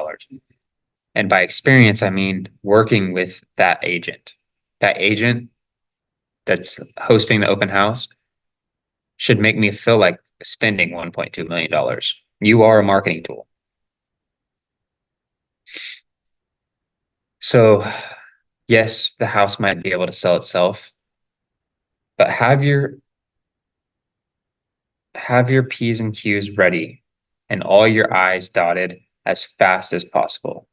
And by experience, I mean working with that agent. That agent that's hosting the open house should make me feel like spending $1.2 million. You are a marketing tool. So, yes, the house might be able to sell itself, but have your P's and Q's ready and all your I's dotted as fast as possible.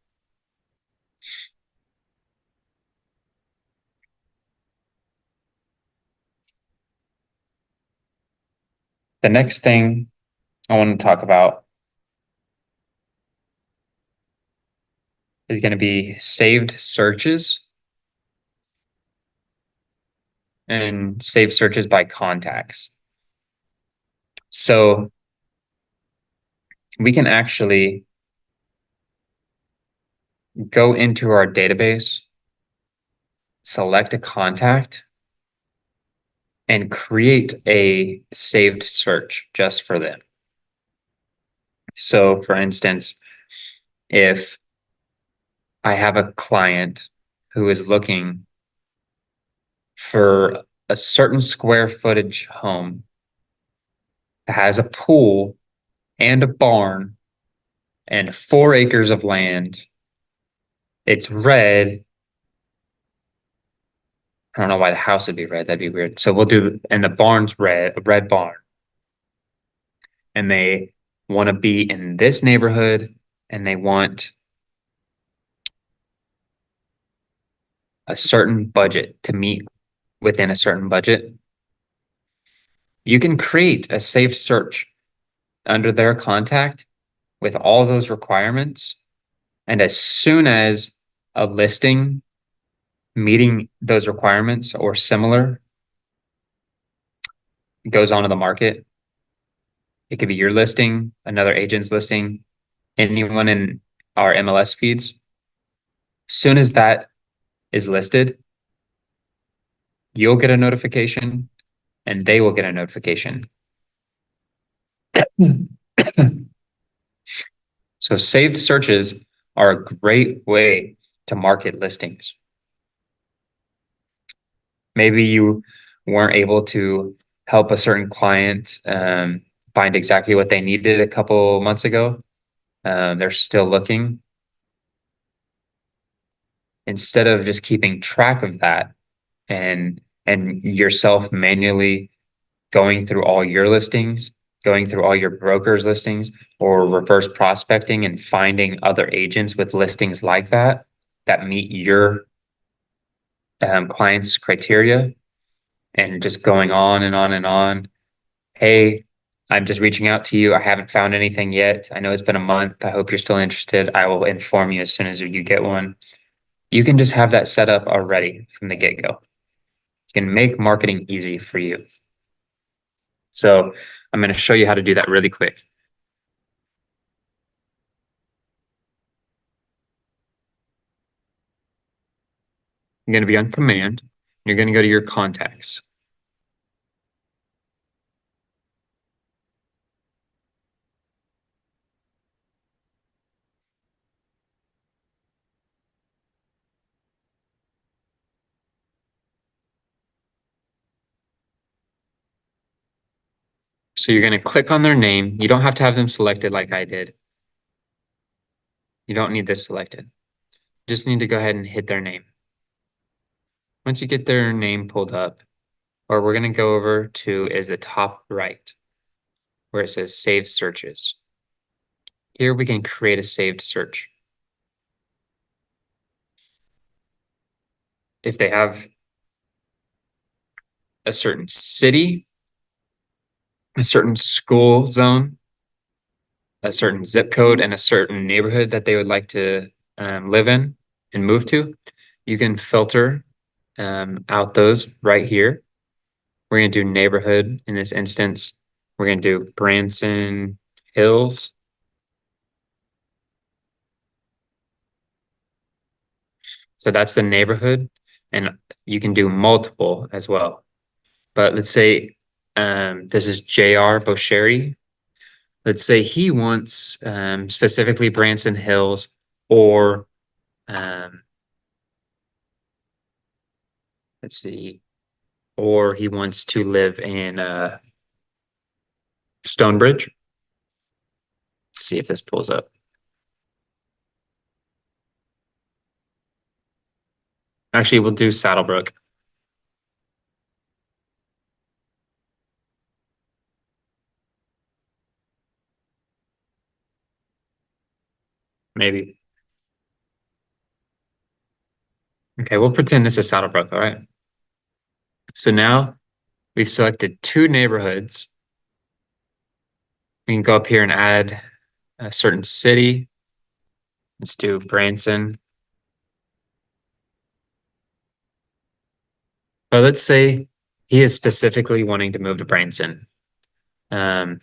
The next thing I want to talk about is going to be saved searches and saved searches by contacts. So we can actually go into our database, select a contact, and create a saved search just for them. So, for instance, if I have a client who is looking for a certain square footage home that has a pool and a barn and 4 acres of land, it's red. I don't know why the house would be red. That'd be weird. So we'll do, and the barn's red, a red barn. And they want to be in this neighborhood and they want a certain budget to meet within a certain budget. You can create a saved search under their contact with all those requirements. And as soon as a listing meeting those requirements or similar goes onto the market, it could be your listing, another agent's listing, anyone in our MLS feeds. As soon as that is listed, you'll get a notification and they will get a notification. So saved searches are a great way to market listings. Maybe you weren't able to help a certain client find exactly what they needed a couple months ago. They're still looking. Instead of just keeping track of that and yourself manually going through all your listings, going through all your brokers' listings, or reverse prospecting and finding other agents with listings like that that meet your client's criteria, and just going on and on and on. Hey, I'm just reaching out to you. I haven't found anything yet. I know it's been a month. I hope you're still interested. I will inform you as soon as you get one. You can just have that set up already from the get-go. You can make marketing easy for you. So I'm going to show you how to do that really quick. You're going to be on command. You're going to go to your contacts. So you're going to click on their name. You don't have to have them selected like I did. You don't need this selected. Just need to go ahead and hit their name. Once you get their name pulled up, what we're going to go over to is the top right, where it says Save Searches. Here we can create a saved search. If they have a certain city, a certain school zone, a certain zip code and a certain neighborhood that they would like to live in and move to, you can filter out those right here. We're going to do neighborhood in this instance. We're going to do Branson Hills. So that's the neighborhood, and you can do multiple as well. But let's say this is JR Bosheri. Let's say he wants specifically Branson Hills or um, let's see, or he wants to live in Stonebridge. Let's see if this pulls up. Actually, we'll do Saddlebrook. Maybe. Okay, we'll pretend this is Saddlebrook, all right? So now we've selected two neighborhoods. We can go up here and add a certain city. Let's do Branson. But let's say he is specifically wanting to move to Branson. Um,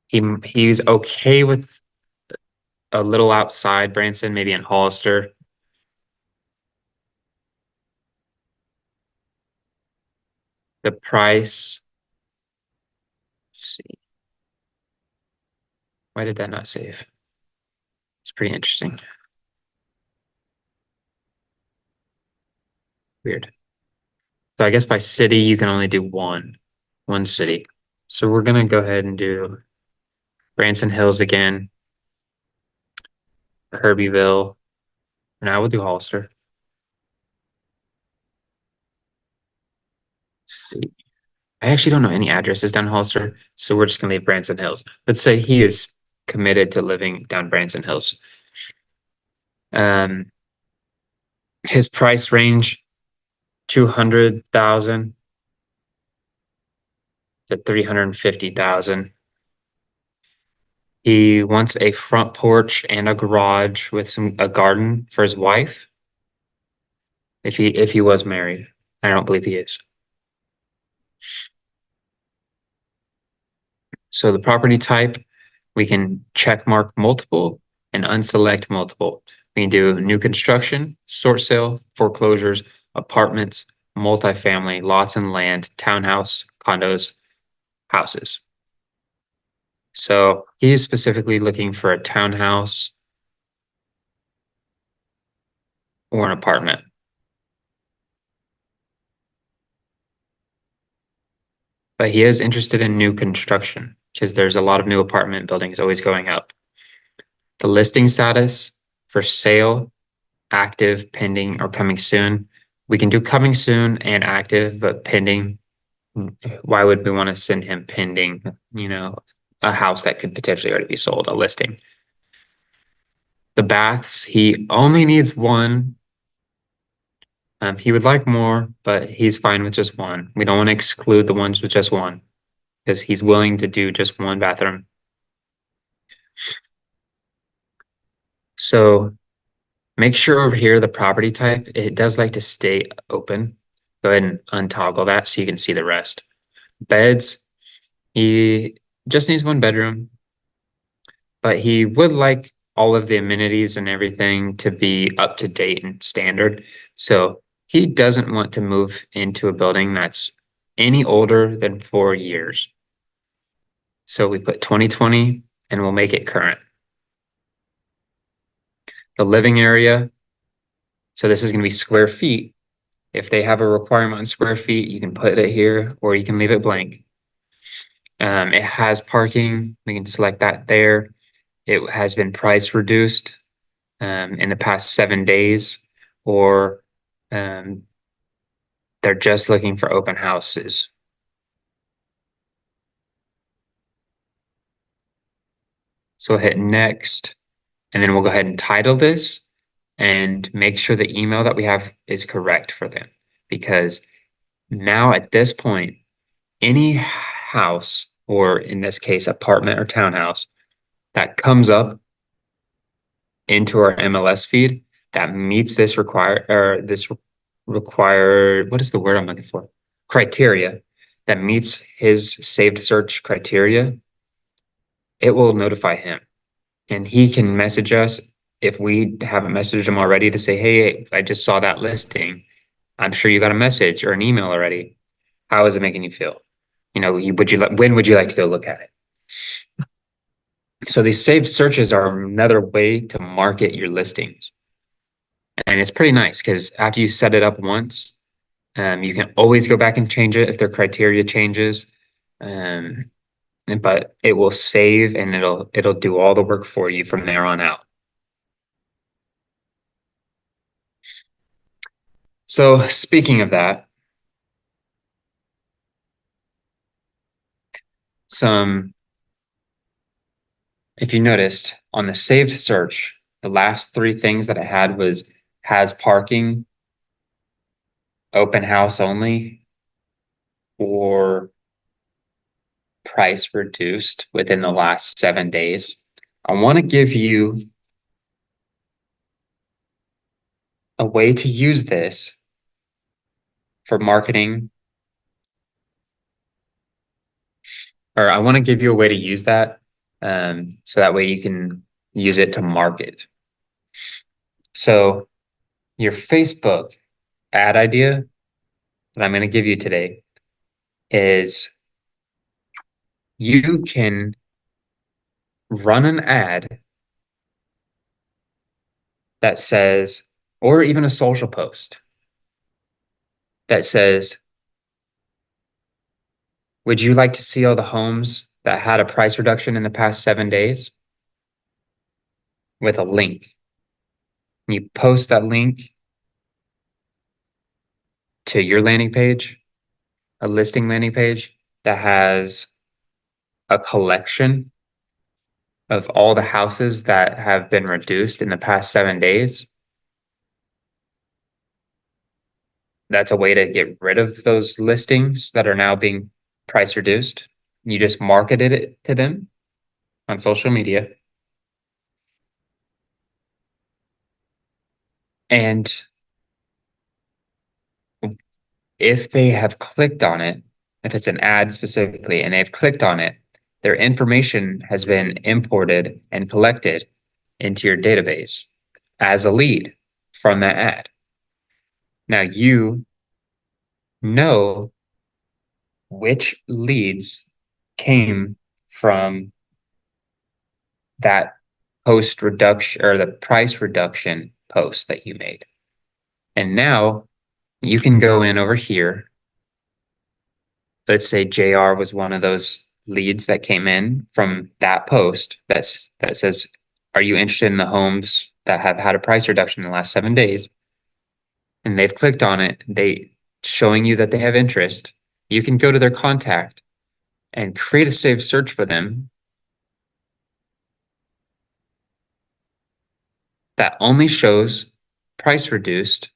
he's okay with a little outside Branson, maybe in Hollister. The price, let's see. Why did that not save? It's pretty interesting. Weird. So I guess by city, you can only do one city. So we're gonna go ahead and do Branson Hills again, Kirbyville. Now we'll do Hollister. Let's see. I actually don't know any addresses down Hollister, so we're just gonna leave Branson Hills. Let's say he is committed to living down Branson Hills. Um, his price range 200,000 to 350,000. He wants a front porch and a garage with a garden for his wife. If he was married. I don't believe he is. So the property type, we can check mark multiple and unselect multiple. We can do new construction, short sale, foreclosures, apartments, multifamily, lots and land, townhouse, condos, houses. So he's specifically looking for a townhouse or an apartment. But he is interested in new construction because there's a lot of new apartment buildings always going up. The listing status for sale, active, pending, or coming soon. We can do coming soon and active, but pending. Why would we want to send him pending? A house that could potentially already be sold, a listing. The baths, he only needs one. He would like more, but he's fine with just one. We don't want to exclude the ones with just one because he's willing to do just one bathroom. So make sure over here, the property type, it does like to stay open. Go ahead and untoggle that so you can see the rest. Beds, he just needs one bedroom, but he would like all of the amenities and everything to be up to date and standard. So he doesn't want to move into a building that's any older than 4 years. So we put 2020 and we'll make it current. The living area. So this is going to be square feet. If they have a requirement on square feet, you can put it here or you can leave it blank. It has parking. We can select that there. It has been price reduced in the past 7 days, or they're just looking for open houses. So we'll hit next, and then we'll go ahead and title this and make sure the email that we have is correct for them. Because now at this point, any house, or in this case, apartment or townhouse, that comes up into our MLS feed that meets this required, what is the word I'm looking for? Criteria that meets his saved search criteria, it will notify him and he can message us if we haven't messaged him already to say, hey, I just saw that listing. I'm sure you got a message or an email already. How is it making you feel? When would you like to go look at it? So these saved searches are another way to market your listings. And it's pretty nice because after you set it up once, you can always go back and change it if their criteria changes. Um, but it will save and it'll do all the work for you from there on out. So speaking of that, some if you noticed on the saved search, the last three things that I had was has parking, open house only, or price reduced within the last 7 days. I want to give you a way to use this for marketing, or I want to give you a way to use that so that way you can use it to market. So your Facebook ad idea that I'm going to give you today is you can run an ad that says, or even a social post that says, would you like to see all the homes that had a price reduction in the past 7 days? With a link. You post that link to your landing page, a listing landing page that has a collection of all the houses that have been reduced in the past 7 days. That's a way to get rid of those listings that are now being price reduced. You just marketed it to them on social media. And if they have clicked on it, if it's an ad specifically, and they've clicked on it, their information has been imported and collected into your database as a lead from that ad. Now you know which leads came from that post reduction or the price reduction post that you made. And now you can go in over here. Let's say JR was one of those leads that came in from that post that says, are you interested in the homes that have had a price reduction in the last 7 days? And they've clicked on it, they showing you that they have interest. You can go to their contact and create a saved search for them that only shows price reduced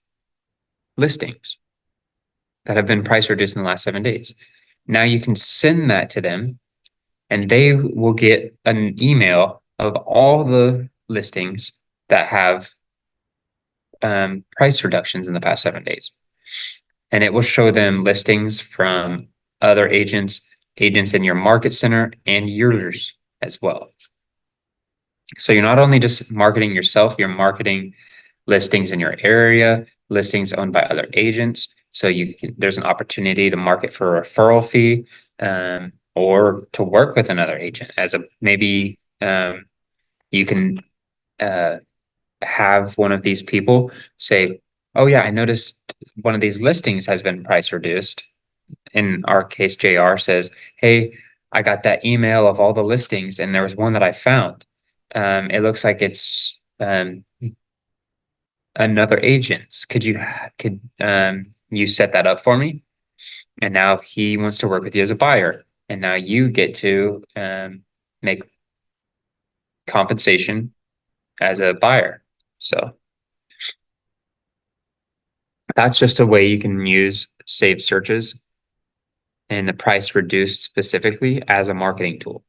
listings that have been price reduced in the last 7 days. Now you can send that to them and they will get an email of all the listings that have price reductions in the past 7 days. And it will show them listings from other agents in your market center, and yours as well. So you're not only just marketing yourself, you're marketing listings in your area, listings owned by other agents. So there's an opportunity to market for a referral fee, or to work with another agent as maybe you can have one of these people say, oh yeah, I noticed one of these listings has been price reduced. In our case, JR says, hey, I got that email of all the listings and there was one that I found. It looks like it's another agent's. Could you set that up for me? And now he wants to work with you as a buyer. And now you get to make compensation as a buyer. So that's just a way you can use saved searches and the price reduced specifically as a marketing tool.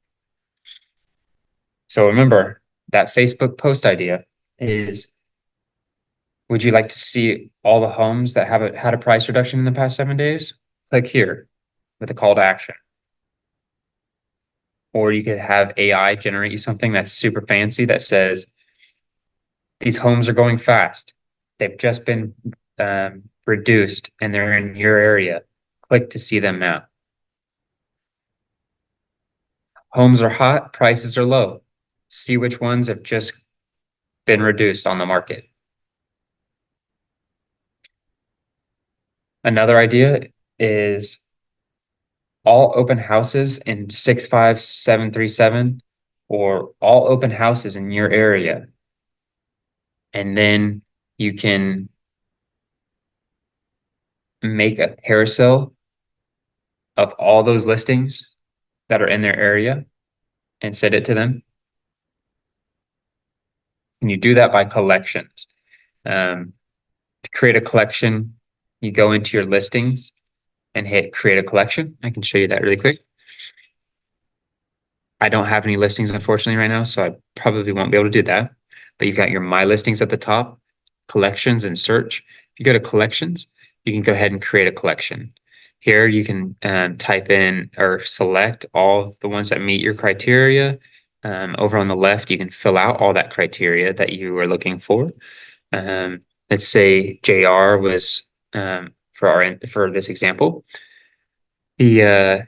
So remember that Facebook post idea is, would you like to see all the homes that had a price reduction in the past 7 days? Click here with a call to action. Or you could have AI generate you something that's super fancy that says, these homes are going fast. They've just been reduced and they're in your area. Click to see them now. Homes are hot, prices are low. See which ones have just been reduced on the market. Another idea is all open houses in 65737 or all open houses in your area. And then you can make a carousel of all those listings that are in their area and send it to them. And you do that by collections. To create a collection, you go into your listings and hit create a collection. I can show you that really quick. I don't have any listings, unfortunately, right now, so I probably won't be able to do that. But you've got your My Listings at the top, collections and search. If you go to collections, you can go ahead and create a collection. Here you can type in or select all of the ones that meet your criteria. Over on the left, you can fill out all that criteria that you were looking for. Let's say JR was for this example. I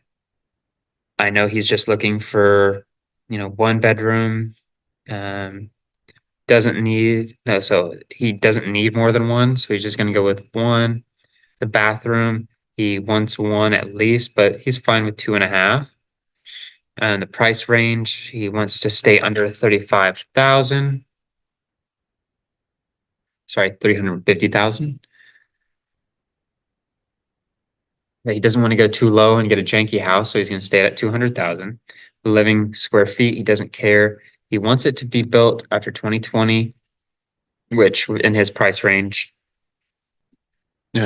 know he's just looking for, 1 bedroom. Um, doesn't need no, so he doesn't need more than one. So he's just going to go with one. The bathroom, he wants one at least, but he's fine with 2.5. And the price range, he wants to stay under 35,000. Sorry, 350,000. But he doesn't want to go too low and get a janky house, so he's going to stay at 200,000. The living square feet, he doesn't care. He wants it to be built after 2020, which in his price range, we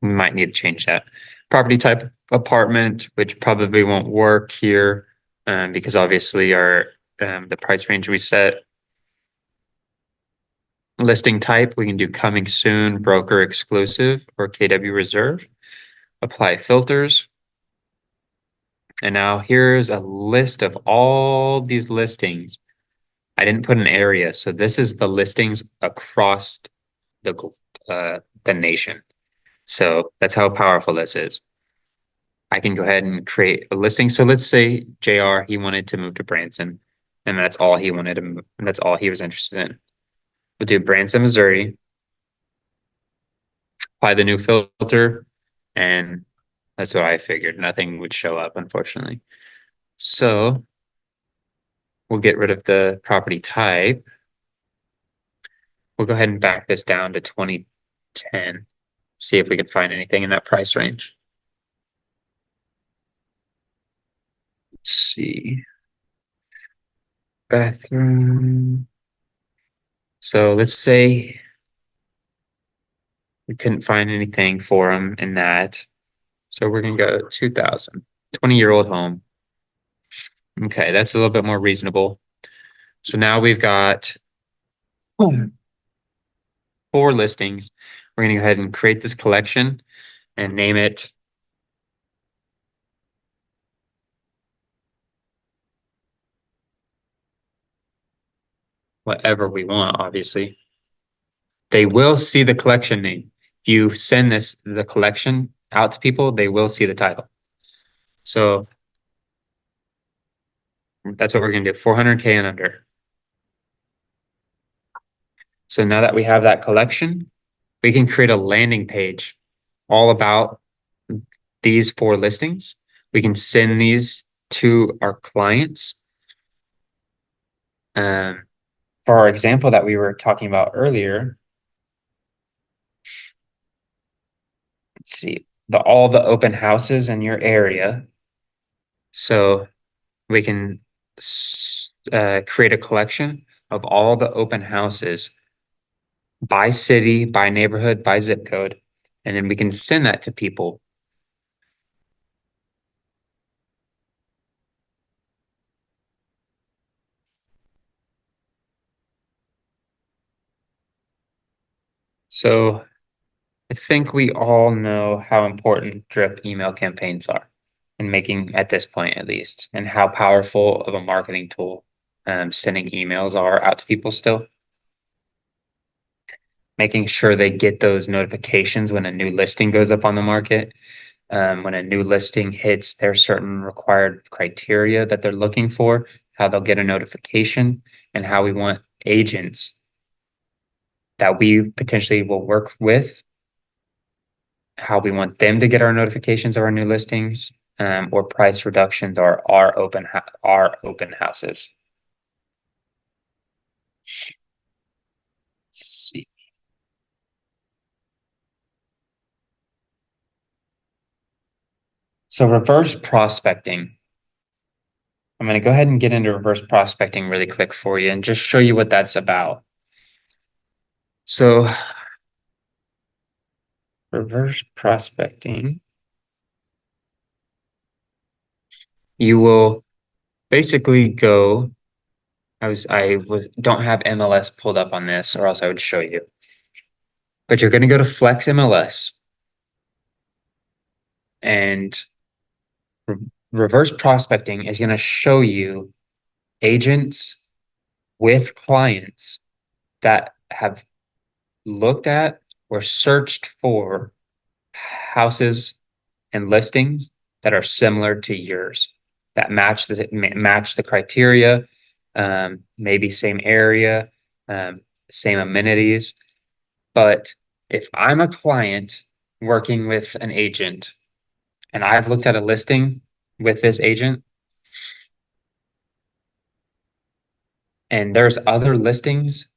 might need to change that. Property type apartment, which probably won't work here, because obviously our the price range we set. Listing type, we can do coming soon, broker exclusive, or KW reserve. Apply filters. And now here's a list of all these listings. I didn't put an area, so this is the listings across the nation. So that's how powerful this is. I can go ahead and create a listing. So let's say JR, he wanted to move to Branson, and that's all he wanted to move, and that's all he was interested in. We'll do Branson, Missouri, apply the new filter, and that's what I figured. Nothing would show up, unfortunately. So we'll get rid of the property type. We'll go ahead and back this down to 2010. See if we can find anything in that price range. Let's see. Bathroom. So let's say we couldn't find anything for him in that. So we're gonna go 2000, 20-year-old home. Okay, that's a little bit more reasonable. So now we've got 4 listings. We're gonna go ahead and create this collection and name it whatever we want, obviously. They will see the collection name. If you send the collection out to people, they will see the title. So that's what we're gonna do, 400K and under. So now that we have that collection, we can create a landing page all about these 4 listings. We can send these to our clients. For our example that we were talking about earlier, let's see, all the open houses in your area. So we can create a collection of all the open houses by city, by neighborhood, by zip code, and then we can send that to people. So I think we all know how important drip email campaigns are in making, at this point at least, and how powerful of a marketing tool sending emails are out to people still. Making sure they get those notifications when a new listing goes up on the market, when a new listing hits their certain required criteria that they're looking for, how they'll get a notification, and how we want agents that we potentially will work with, how we want them to get our notifications of our new listings, or price reductions or our open houses. Let's see. So reverse prospecting. I'm going to go ahead and get into reverse prospecting really quick for you and just show you what that's about. So reverse prospecting, you will basically go, don't have MLS pulled up on this or else I would show you. But you're going to go to Flex MLS and reverse prospecting is going to show you agents with clients that have looked at or searched for houses and listings that are similar to yours, that match the criteria, maybe same area, same amenities. But if I'm a client working with an agent and I've looked at a listing with this agent and there's other listings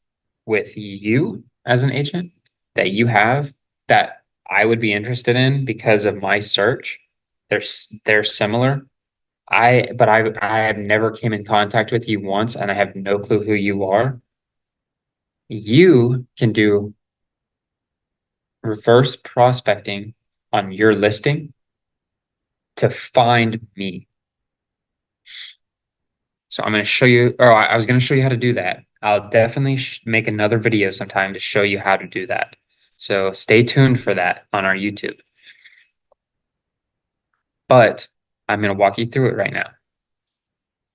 with you as an agent that you have that I would be interested in because of my search, they're similar. I have never came in contact with you once and I have no clue who you are. You can do reverse prospecting on your listing to find me. So I'm going to show you, or I was going to show you how to do that. I'll definitely make another video sometime to show you how to do that. So stay tuned for that on our YouTube. But I'm going to walk you through it right now.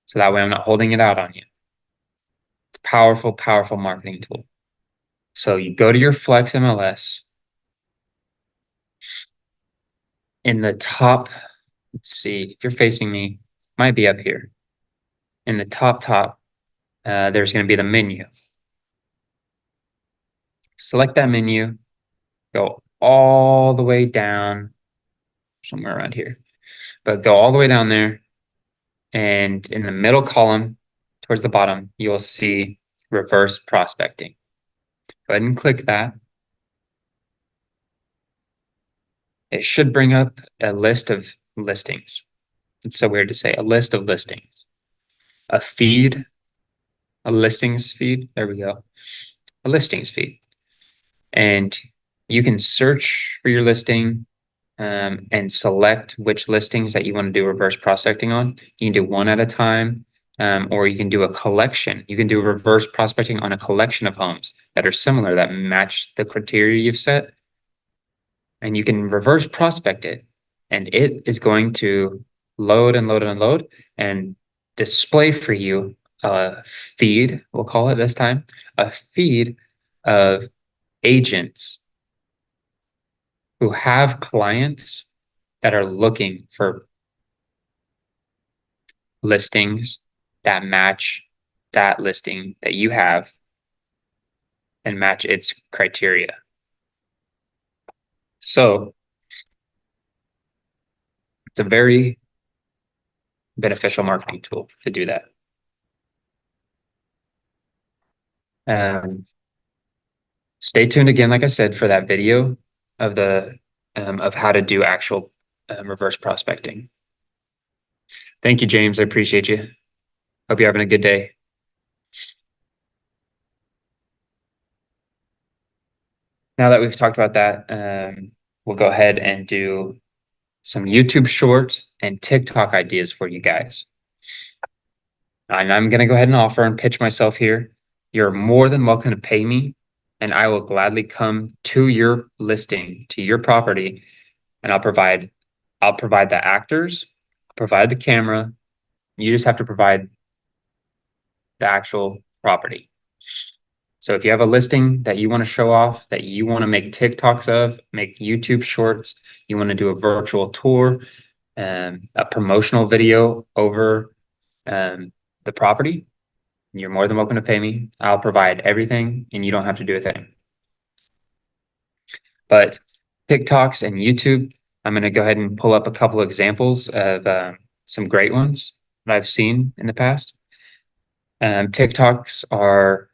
So that way I'm not holding it out on you. It's a powerful, powerful marketing tool. So you go to your Flex MLS. In the top, let's see, if you're facing me, might be up here. In the top, there's going to be the menu. Select that menu, go all the way down, somewhere around here, but go all the way down there. And in the middle column, towards the bottom, you will see reverse prospecting. Go ahead and click that. It should bring up a list of listings. It's so weird to say, a list of listings. A feed, a listings feed. There we go. A listings feed. And you can search for your listing and select which listings that you want to do reverse prospecting on. You can do one at a time, or you can do a collection. You can do reverse prospecting on a collection of homes that are similar, that match the criteria you've set. And you can reverse prospect it, and it is going to load and load and load and display for you a feed, we'll call it this time, a feed of agents who have clients that are looking for listings that match that listing that you have and match its criteria. So it's a very beneficial marketing tool to do that. Stay tuned again, like I said, for that video of the of how to do actual reverse prospecting. Thank you, James. I appreciate you. Hope you're having a good day. Now that we've talked about that, we'll go ahead and do some YouTube shorts and TikTok ideas for you guys. And I'm going to go ahead and offer and pitch myself here. You're more than welcome to pay me and I will gladly come to your listing, to your property, and I'll provide the actors, provide the camera. You just have to provide the actual property. So if you have a listing that you want to show off, that you want to make TikToks of, make YouTube shorts, you want to do a virtual tour, a promotional video over the property, you're more than welcome to pay me. I'll provide everything and you don't have to do a thing. But TikToks and YouTube, I'm going to go ahead and pull up a couple of examples of some great ones that I've seen in the past. TikToks are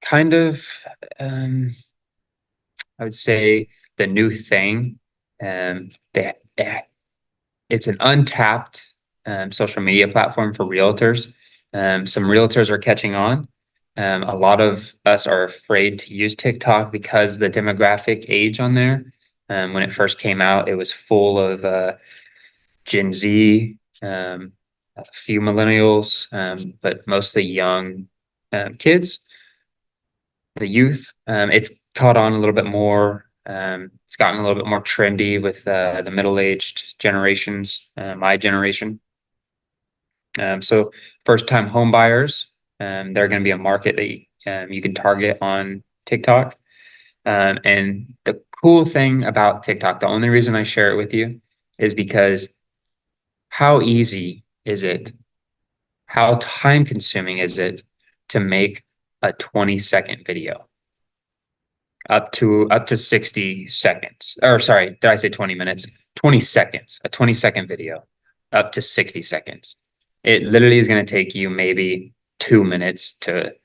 kind of, I would say, the new thing. It's an untapped social media platform for realtors. Some realtors are catching on. A lot of us are afraid to use TikTok because the demographic age on there. When it first came out, it was full of Gen Z, a few millennials, but mostly young kids, the youth. It's caught on a little bit more. It's gotten a little bit more trendy with the middle-aged generations, my generation. So first-time home buyers, they're going to be a market that you can target on TikTok. And the cool thing about TikTok, the only reason I share it with you is because how easy is it? How time consuming is it to make a 20-second video? Up to 60 seconds. Or sorry, did I say 20 minutes? 20 seconds. A 20-second video up to 60 seconds. It literally is going to take you maybe 2 minutes to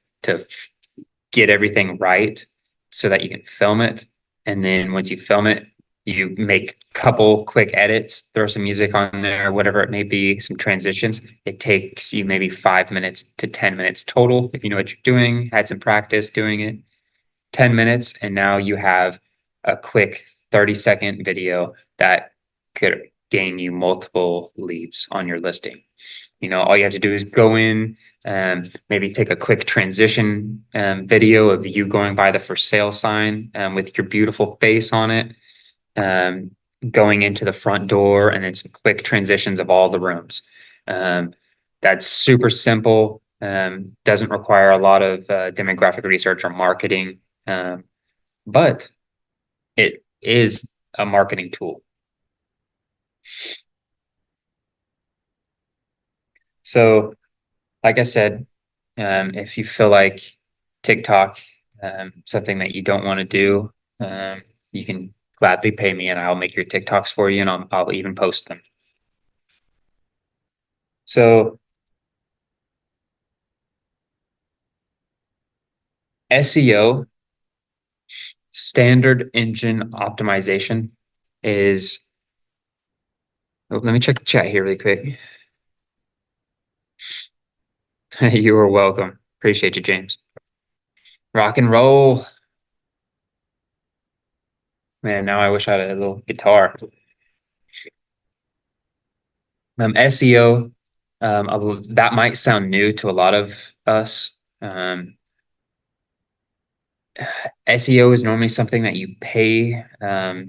get everything right so that you can film it. And then once you film it, you make a couple quick edits, throw some music on there, whatever it may be, some transitions. It takes you maybe 5 minutes to 10 minutes total if you know what you're doing, had some practice doing it. 10 minutes, and now you have a quick 30-second video that could gain you multiple leads on your listing. All you have to do is go in and maybe take a quick transition video of you going by the for sale sign with your beautiful face on it, going into the front door, and then some quick transitions of all the rooms. That's super simple. Doesn't require a lot of demographic research or marketing, but it is a marketing tool. So, like I said, if you feel like TikTok, something that you don't want to do, you can gladly pay me and I'll make your TikToks for you, and I'll even post them. So SEO, standard engine optimization, is, let me check the chat here really quick. You are welcome. Appreciate you, James. Rock and roll. Man, now I wish I had a little guitar. SEO, that might sound new to a lot of us. SEO is normally something that you pay a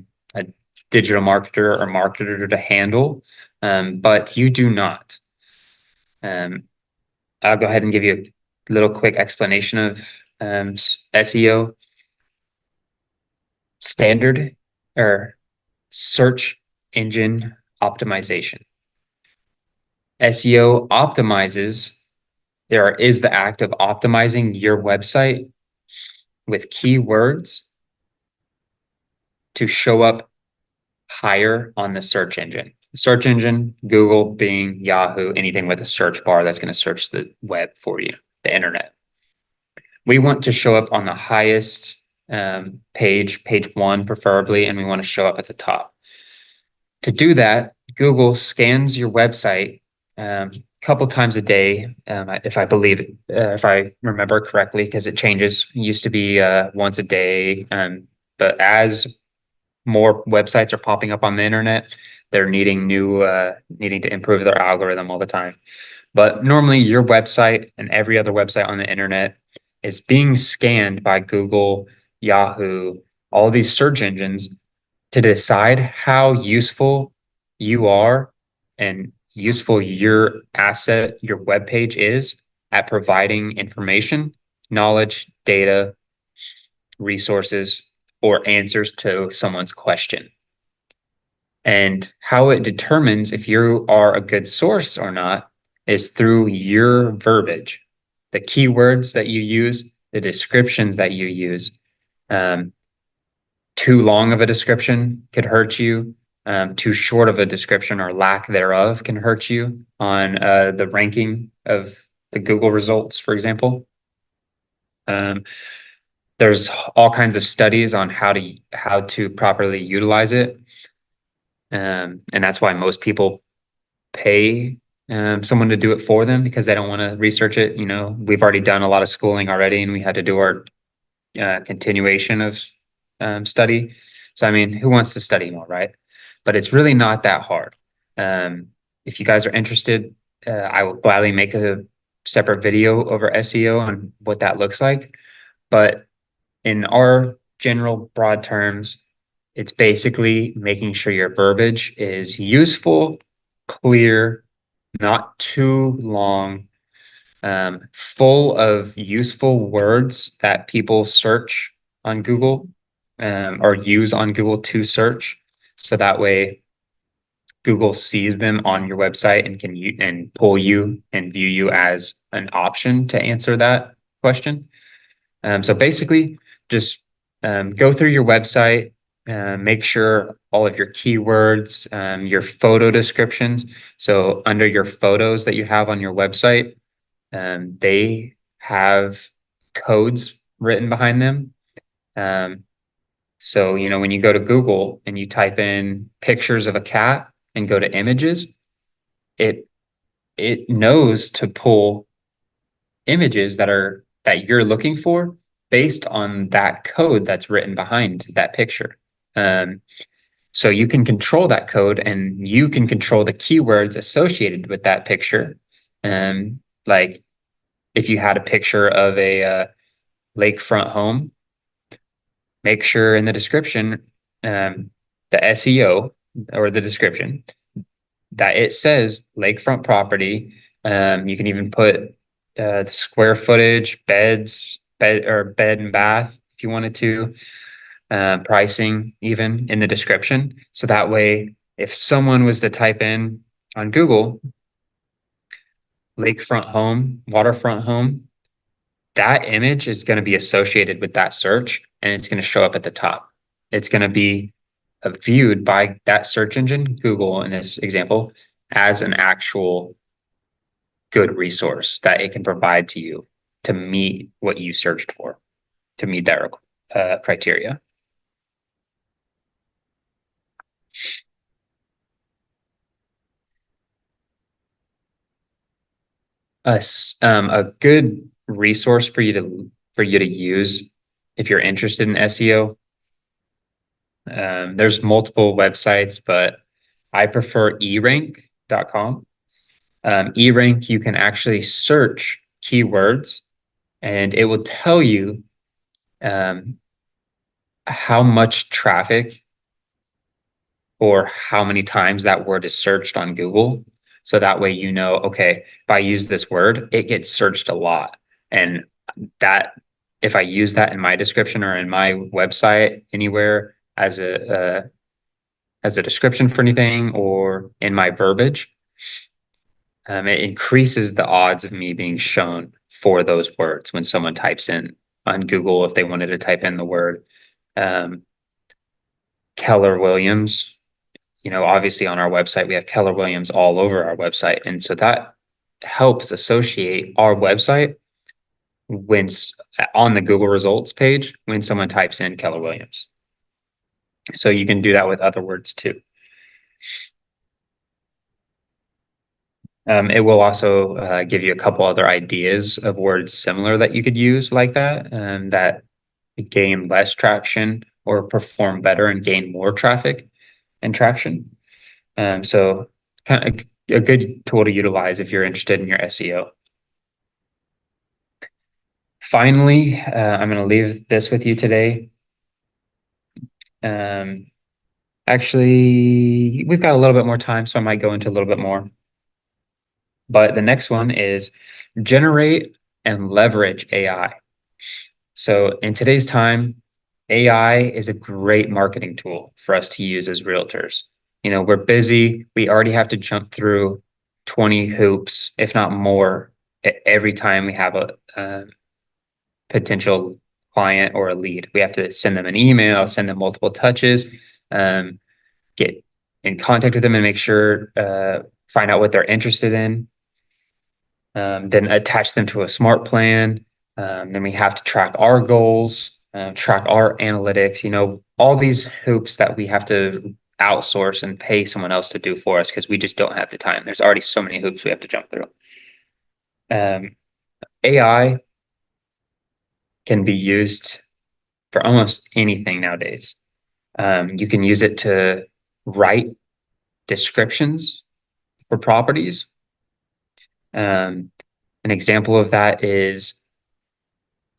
digital marketer or marketer to handle, but you do not. I'll go ahead and give you a little quick explanation of SEO. Standard or search engine optimization. SEO optimizes, there is the act of optimizing your website with keywords to show up higher on the search engine. Search engine, Google, Bing, Yahoo, anything with a search bar that's going to search the web for you, the internet. We want to show up on the highest page 1 preferably, and we want to show up at the top. To do that, Google scans your website a couple times a day, if I remember correctly, because it changes. It used to be once a day, but as more websites are popping up on the internet, they're needing to improve their algorithm all the time. But normally, your website and every other website on the internet is being scanned by Google, Yahoo, all these search engines to decide how useful you are and useful your asset, your web page is at providing information, knowledge, data, resources, or answers to someone's question. And how it determines if you are a good source or not is through your verbiage, the keywords that you use, the descriptions that you use. Um, Too long of a description could hurt you. Too short of a description or lack thereof can hurt you on the ranking of the Google results, for example. Um, there's all kinds of studies on how to properly utilize it, and that's why most people pay someone to do it for them because they don't want to research it. You know, we've already done a lot of schooling already, and we had to do our continuation of study. So, I mean, who wants to study more, right? But it's really not that hard. Um, if you guys are interested, I will gladly make a separate video over SEO on what that looks like. But in our general broad terms, it's basically making sure your verbiage is useful, clear, not too long, full of useful words that people search on Google or use on Google to search. So that way Google sees them on your website and and pull you and view you as an option to answer that question. So basically, just go through your website, make sure all of your keywords, your photo descriptions. So under your photos that you have on your website, they have codes written behind them. Um, so, you know, when you go to Google and you type in pictures of a cat and go to images, it it knows to pull images that you're looking for based on that code that's written behind that picture. Um, so you can control that code and you can control the keywords associated with that picture. Like if you had a picture of a lakefront home, make sure in the description, the SEO or the description, that it says lakefront property. You can even put the square footage, bed and bath if you wanted to, pricing even in the description. So that way, if someone was to type in on Google lakefront home, waterfront home, that image is going to be associated with that search and it's going to show up at the top. It's going to be viewed by that search engine, Google in this example, as an actual good resource that it can provide to you to meet what you searched for, to meet that criteria. A good resource for you to use if you're interested in SEO. There's multiple websites, but I prefer erank.com. eRank, you can actually search keywords and it will tell you um, how much traffic or how many times that word is searched on Google. So that way you know, okay, if I use this word, it gets searched a lot. And that if I use that in my description or in my website anywhere as a description for anything or in my verbiage, it increases the odds of me being shown for those words when someone types in on Google if they wanted to type in the word um, Keller Williams. You know, obviously on our website, we have Keller Williams all over our website. And so that helps associate our website when on the Google results page when someone types in Keller Williams. So you can do that with other words too. It will also give you a couple other ideas of words similar that you could use like that, that gain less traction or perform better and gain more traffic and traction. So kind of a good tool to utilize if you're interested in your SEO. Finally, I'm going to leave this with you today. Um, Actually, we've got a little bit more time, so I might go into a little bit more. But the next one is generate and leverage AI. So in today's time, AI is a great marketing tool for us to use as realtors. We're busy. We already have to jump through 20 hoops, if not more, every time we have a potential client or a lead. We have to send them an email, send them multiple touches, um, get in contact with them and make sure, find out what they're interested in, then attach them to a smart plan. Then we have to track our goals, track our analytics, all these hoops that we have to outsource and pay someone else to do for us because we just don't have the time. There's already so many hoops we have to jump through. AI can be used for almost anything nowadays. You can use it to write descriptions for properties. An example of that is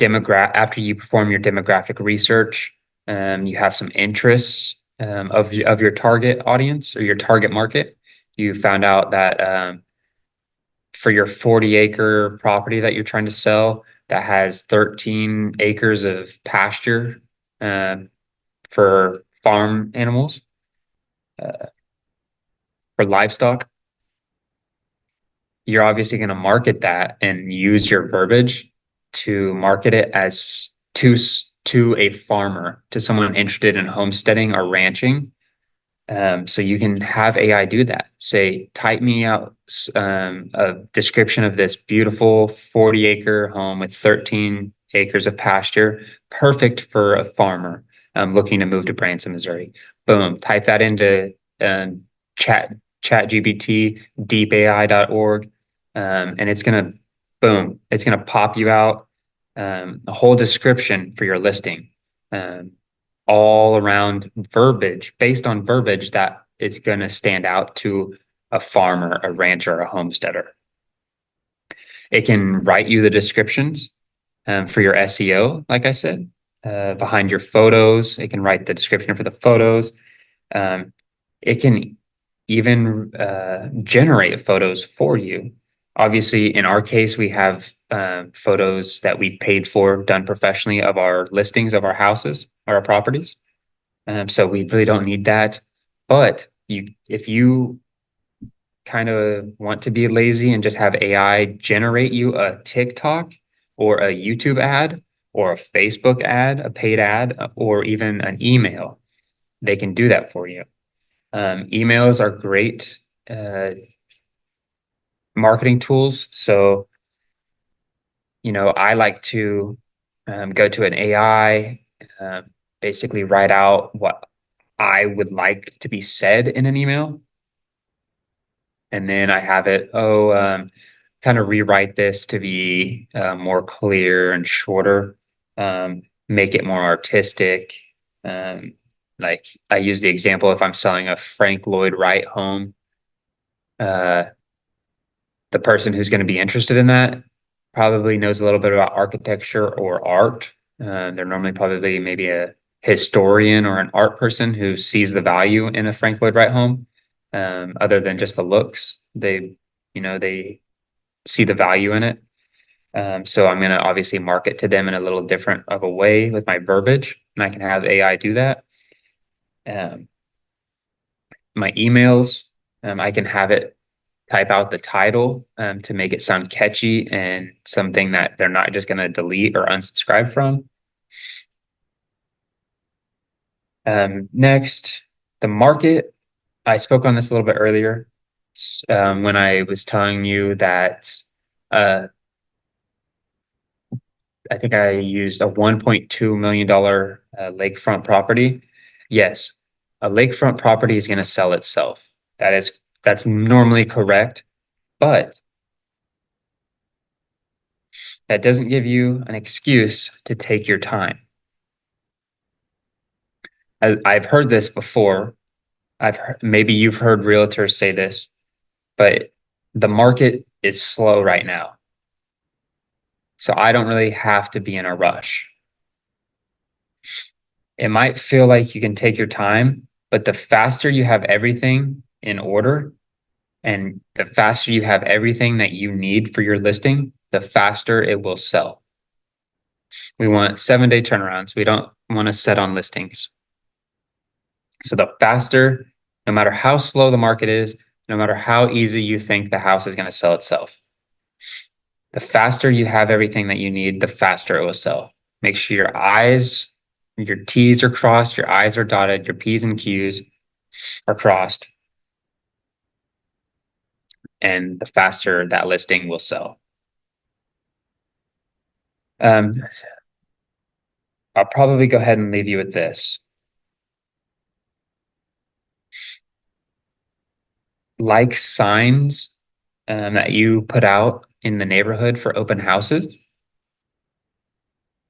after you perform your demographic research, you have some interests of your target audience or your target market. You found out that for your 40-acre property that you're trying to sell that has 13 acres of pasture um, for farm animals, uh, for livestock, you're obviously going to market that and use your verbiage to market it as to a farmer, to someone interested in homesteading or ranching. So you can have AI do that. Say, type me out a description of this beautiful 40-acre home with 13 acres of pasture, perfect for a farmer looking to move to Branson, Missouri. Boom, type that into chat ChatGPT, deepai.org, and it's gonna pop you out a whole description for your listing. Um, all around verbiage, based on verbiage that is going to stand out to a farmer, a rancher, a homesteader. It can write you the descriptions for your SEO, like I said, behind your photos. It can write the description for the photos. Um, it can even generate photos for you. Obviously, in our case, we have photos that we paid for done professionally of our listings of our houses or our properties. So we really don't need that. But if you kind of want to be lazy and just have AI generate you a TikTok or a YouTube ad or a Facebook ad, a paid ad, or even an email, they can do that for you. Emails are great marketing tools. So, I like to go to an AI, basically write out what I would like to be said in an email. And then I have it, kind of rewrite this to be more clear and shorter, make it more artistic. Um, like I use the example if I'm selling a Frank Lloyd Wright home, uh, the person who's going to be interested in that probably knows a little bit about architecture or art. They're normally probably maybe a historian or an art person who sees the value in a Frank Lloyd Wright home, other than just the looks. They see the value in it. So I'm going to obviously market to them in a little different of a way with my verbiage, and I can have AI do that. Um, my emails, I can have it type out the title to make it sound catchy and something that they're not just going to delete or unsubscribe from. Next, the market. I spoke on this a little bit earlier when I was telling you that uh, I think I used a $1.2 million lakefront property. Yes, a lakefront property is going to sell itself. That's normally correct, but that doesn't give you an excuse to take your time. I've heard this before. Maybe you've heard realtors say this, but the market is slow right now. So I don't really have to be in a rush. It might feel like you can take your time, but the faster you have everything in order and the faster you have everything that you need for your listing, the faster it will sell. We want 7-day turnarounds. We don't want to set on listings. So the faster, no matter how slow the market is, no matter how easy you think the house is going to sell itself, the faster you have everything that you need, the faster it will sell. Make sure your T's are crossed, your I's are dotted, your P's and Q's are crossed, and the faster that listing will sell. I'll probably go ahead and leave you with this. Like signs that you put out in the neighborhood for open houses.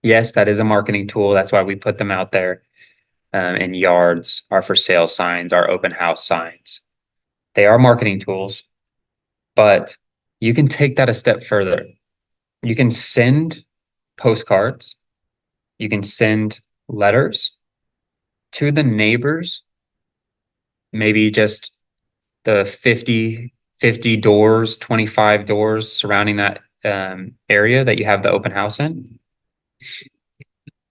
Yes, that is a marketing tool. That's why we put them out there. And yards, our for sale signs, our open house signs. They are marketing tools, but you can take that a step further. You can send postcards, you can send letters to the neighbors, maybe just the 50 doors, 25 doors surrounding that area that you have the open house in,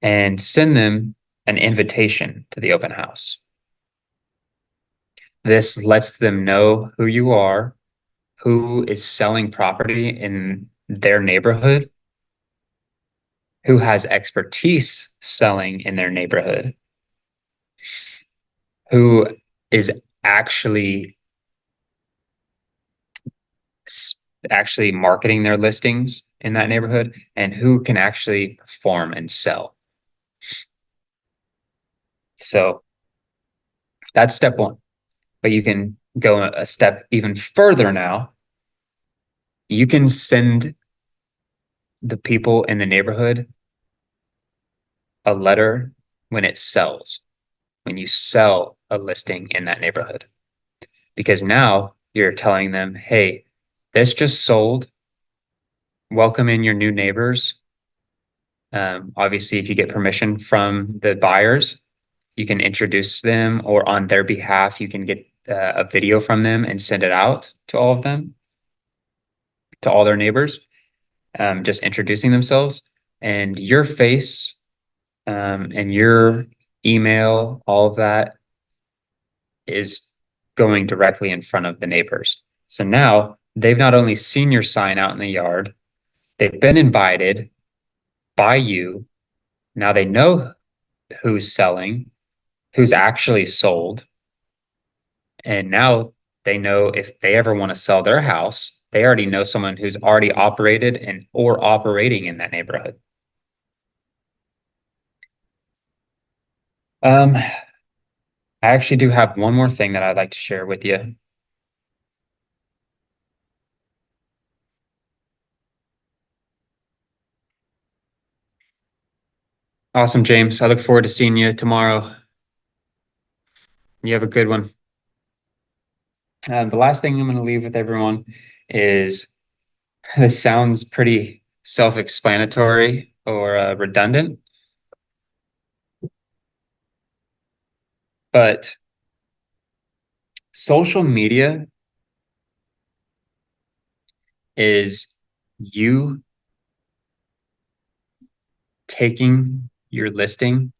and send them an invitation to the open house. This lets them know who you are, who is selling property in their neighborhood, who has expertise selling in their neighborhood, who is actually marketing their listings in that neighborhood, and who can actually perform and sell. So that's step one. But you can go a step even further now. You can send the people in the neighborhood a letter when it sells, when you sell a listing in that neighborhood. Because now you're telling them, hey, this just sold. Welcome in your new neighbors. Obviously, if you get permission from the buyers, you can introduce them, or on their behalf, you can get a video from them and send it out to all of them, to all their neighbors, just introducing themselves. And your face and your email, all of that is going directly in front of the neighbors. So now they've not only seen your sign out in the yard, they've been invited by you. Now they know who's selling, who's actually sold. And now they know if they ever want to sell their house, they already know someone who's already operated and or operating in that neighborhood. I actually do have one more thing that I'd like to share with you. Awesome, James. I look forward to seeing you tomorrow. You have a good one. The last thing I'm going to leave with everyone is this sounds pretty self-explanatory or redundant, but social media is you taking your listing,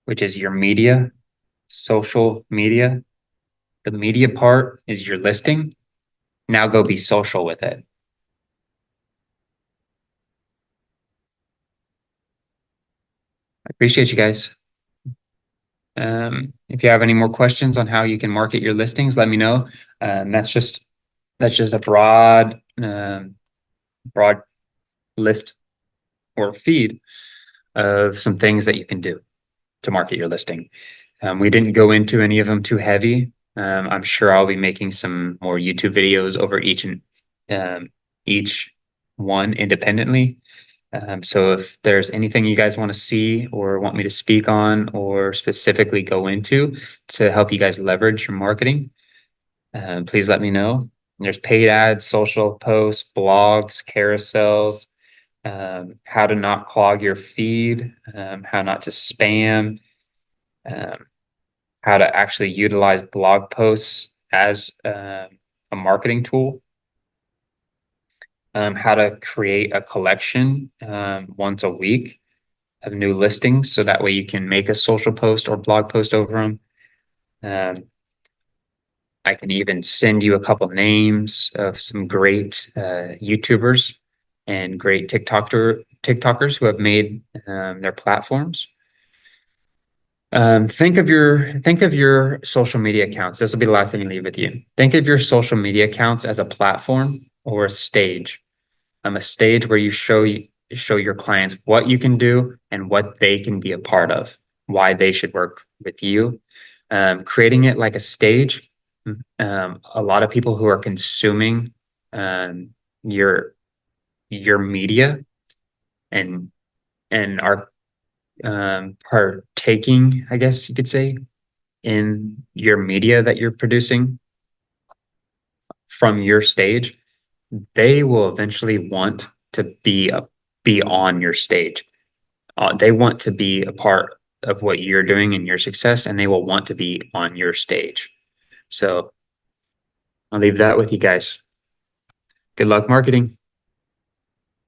which is your media, social media. The media part is your listing. Now go be social with it. I appreciate you guys. If you have any more questions on how you can market your listings, let me know. That's just a broad list or feed of some things that you can do to market your listing. We didn't go into any of them too heavy. I'm sure I'll be making some more YouTube videos over each one independently. So if there's anything you guys want to see or want me to speak on or specifically go into to help you guys leverage your marketing, please let me know. There's paid ads, social posts, blogs, carousels, how to not clog your feed, how not to spam, um, how to actually utilize blog posts as a marketing tool, how to create a collection once a week of new listings so that way you can make a social post or blog post over them. I can even send you a couple names of some great YouTubers and great TikTokers who have made their platforms. Think of your social media accounts. This will be the last thing I leave with you. Think of your social media accounts as a platform or a stage. A stage where you show your clients what you can do and what they can be a part of, why they should work with you. Creating it like a stage. A lot of people who are consuming um, your your media and are partaking, I guess you could say, in your media that you're producing from your stage, they will eventually want to be on your stage. They want to be a part of what you're doing and your success, and they will want to be on your stage. So I'll leave that with you guys. Good luck marketing.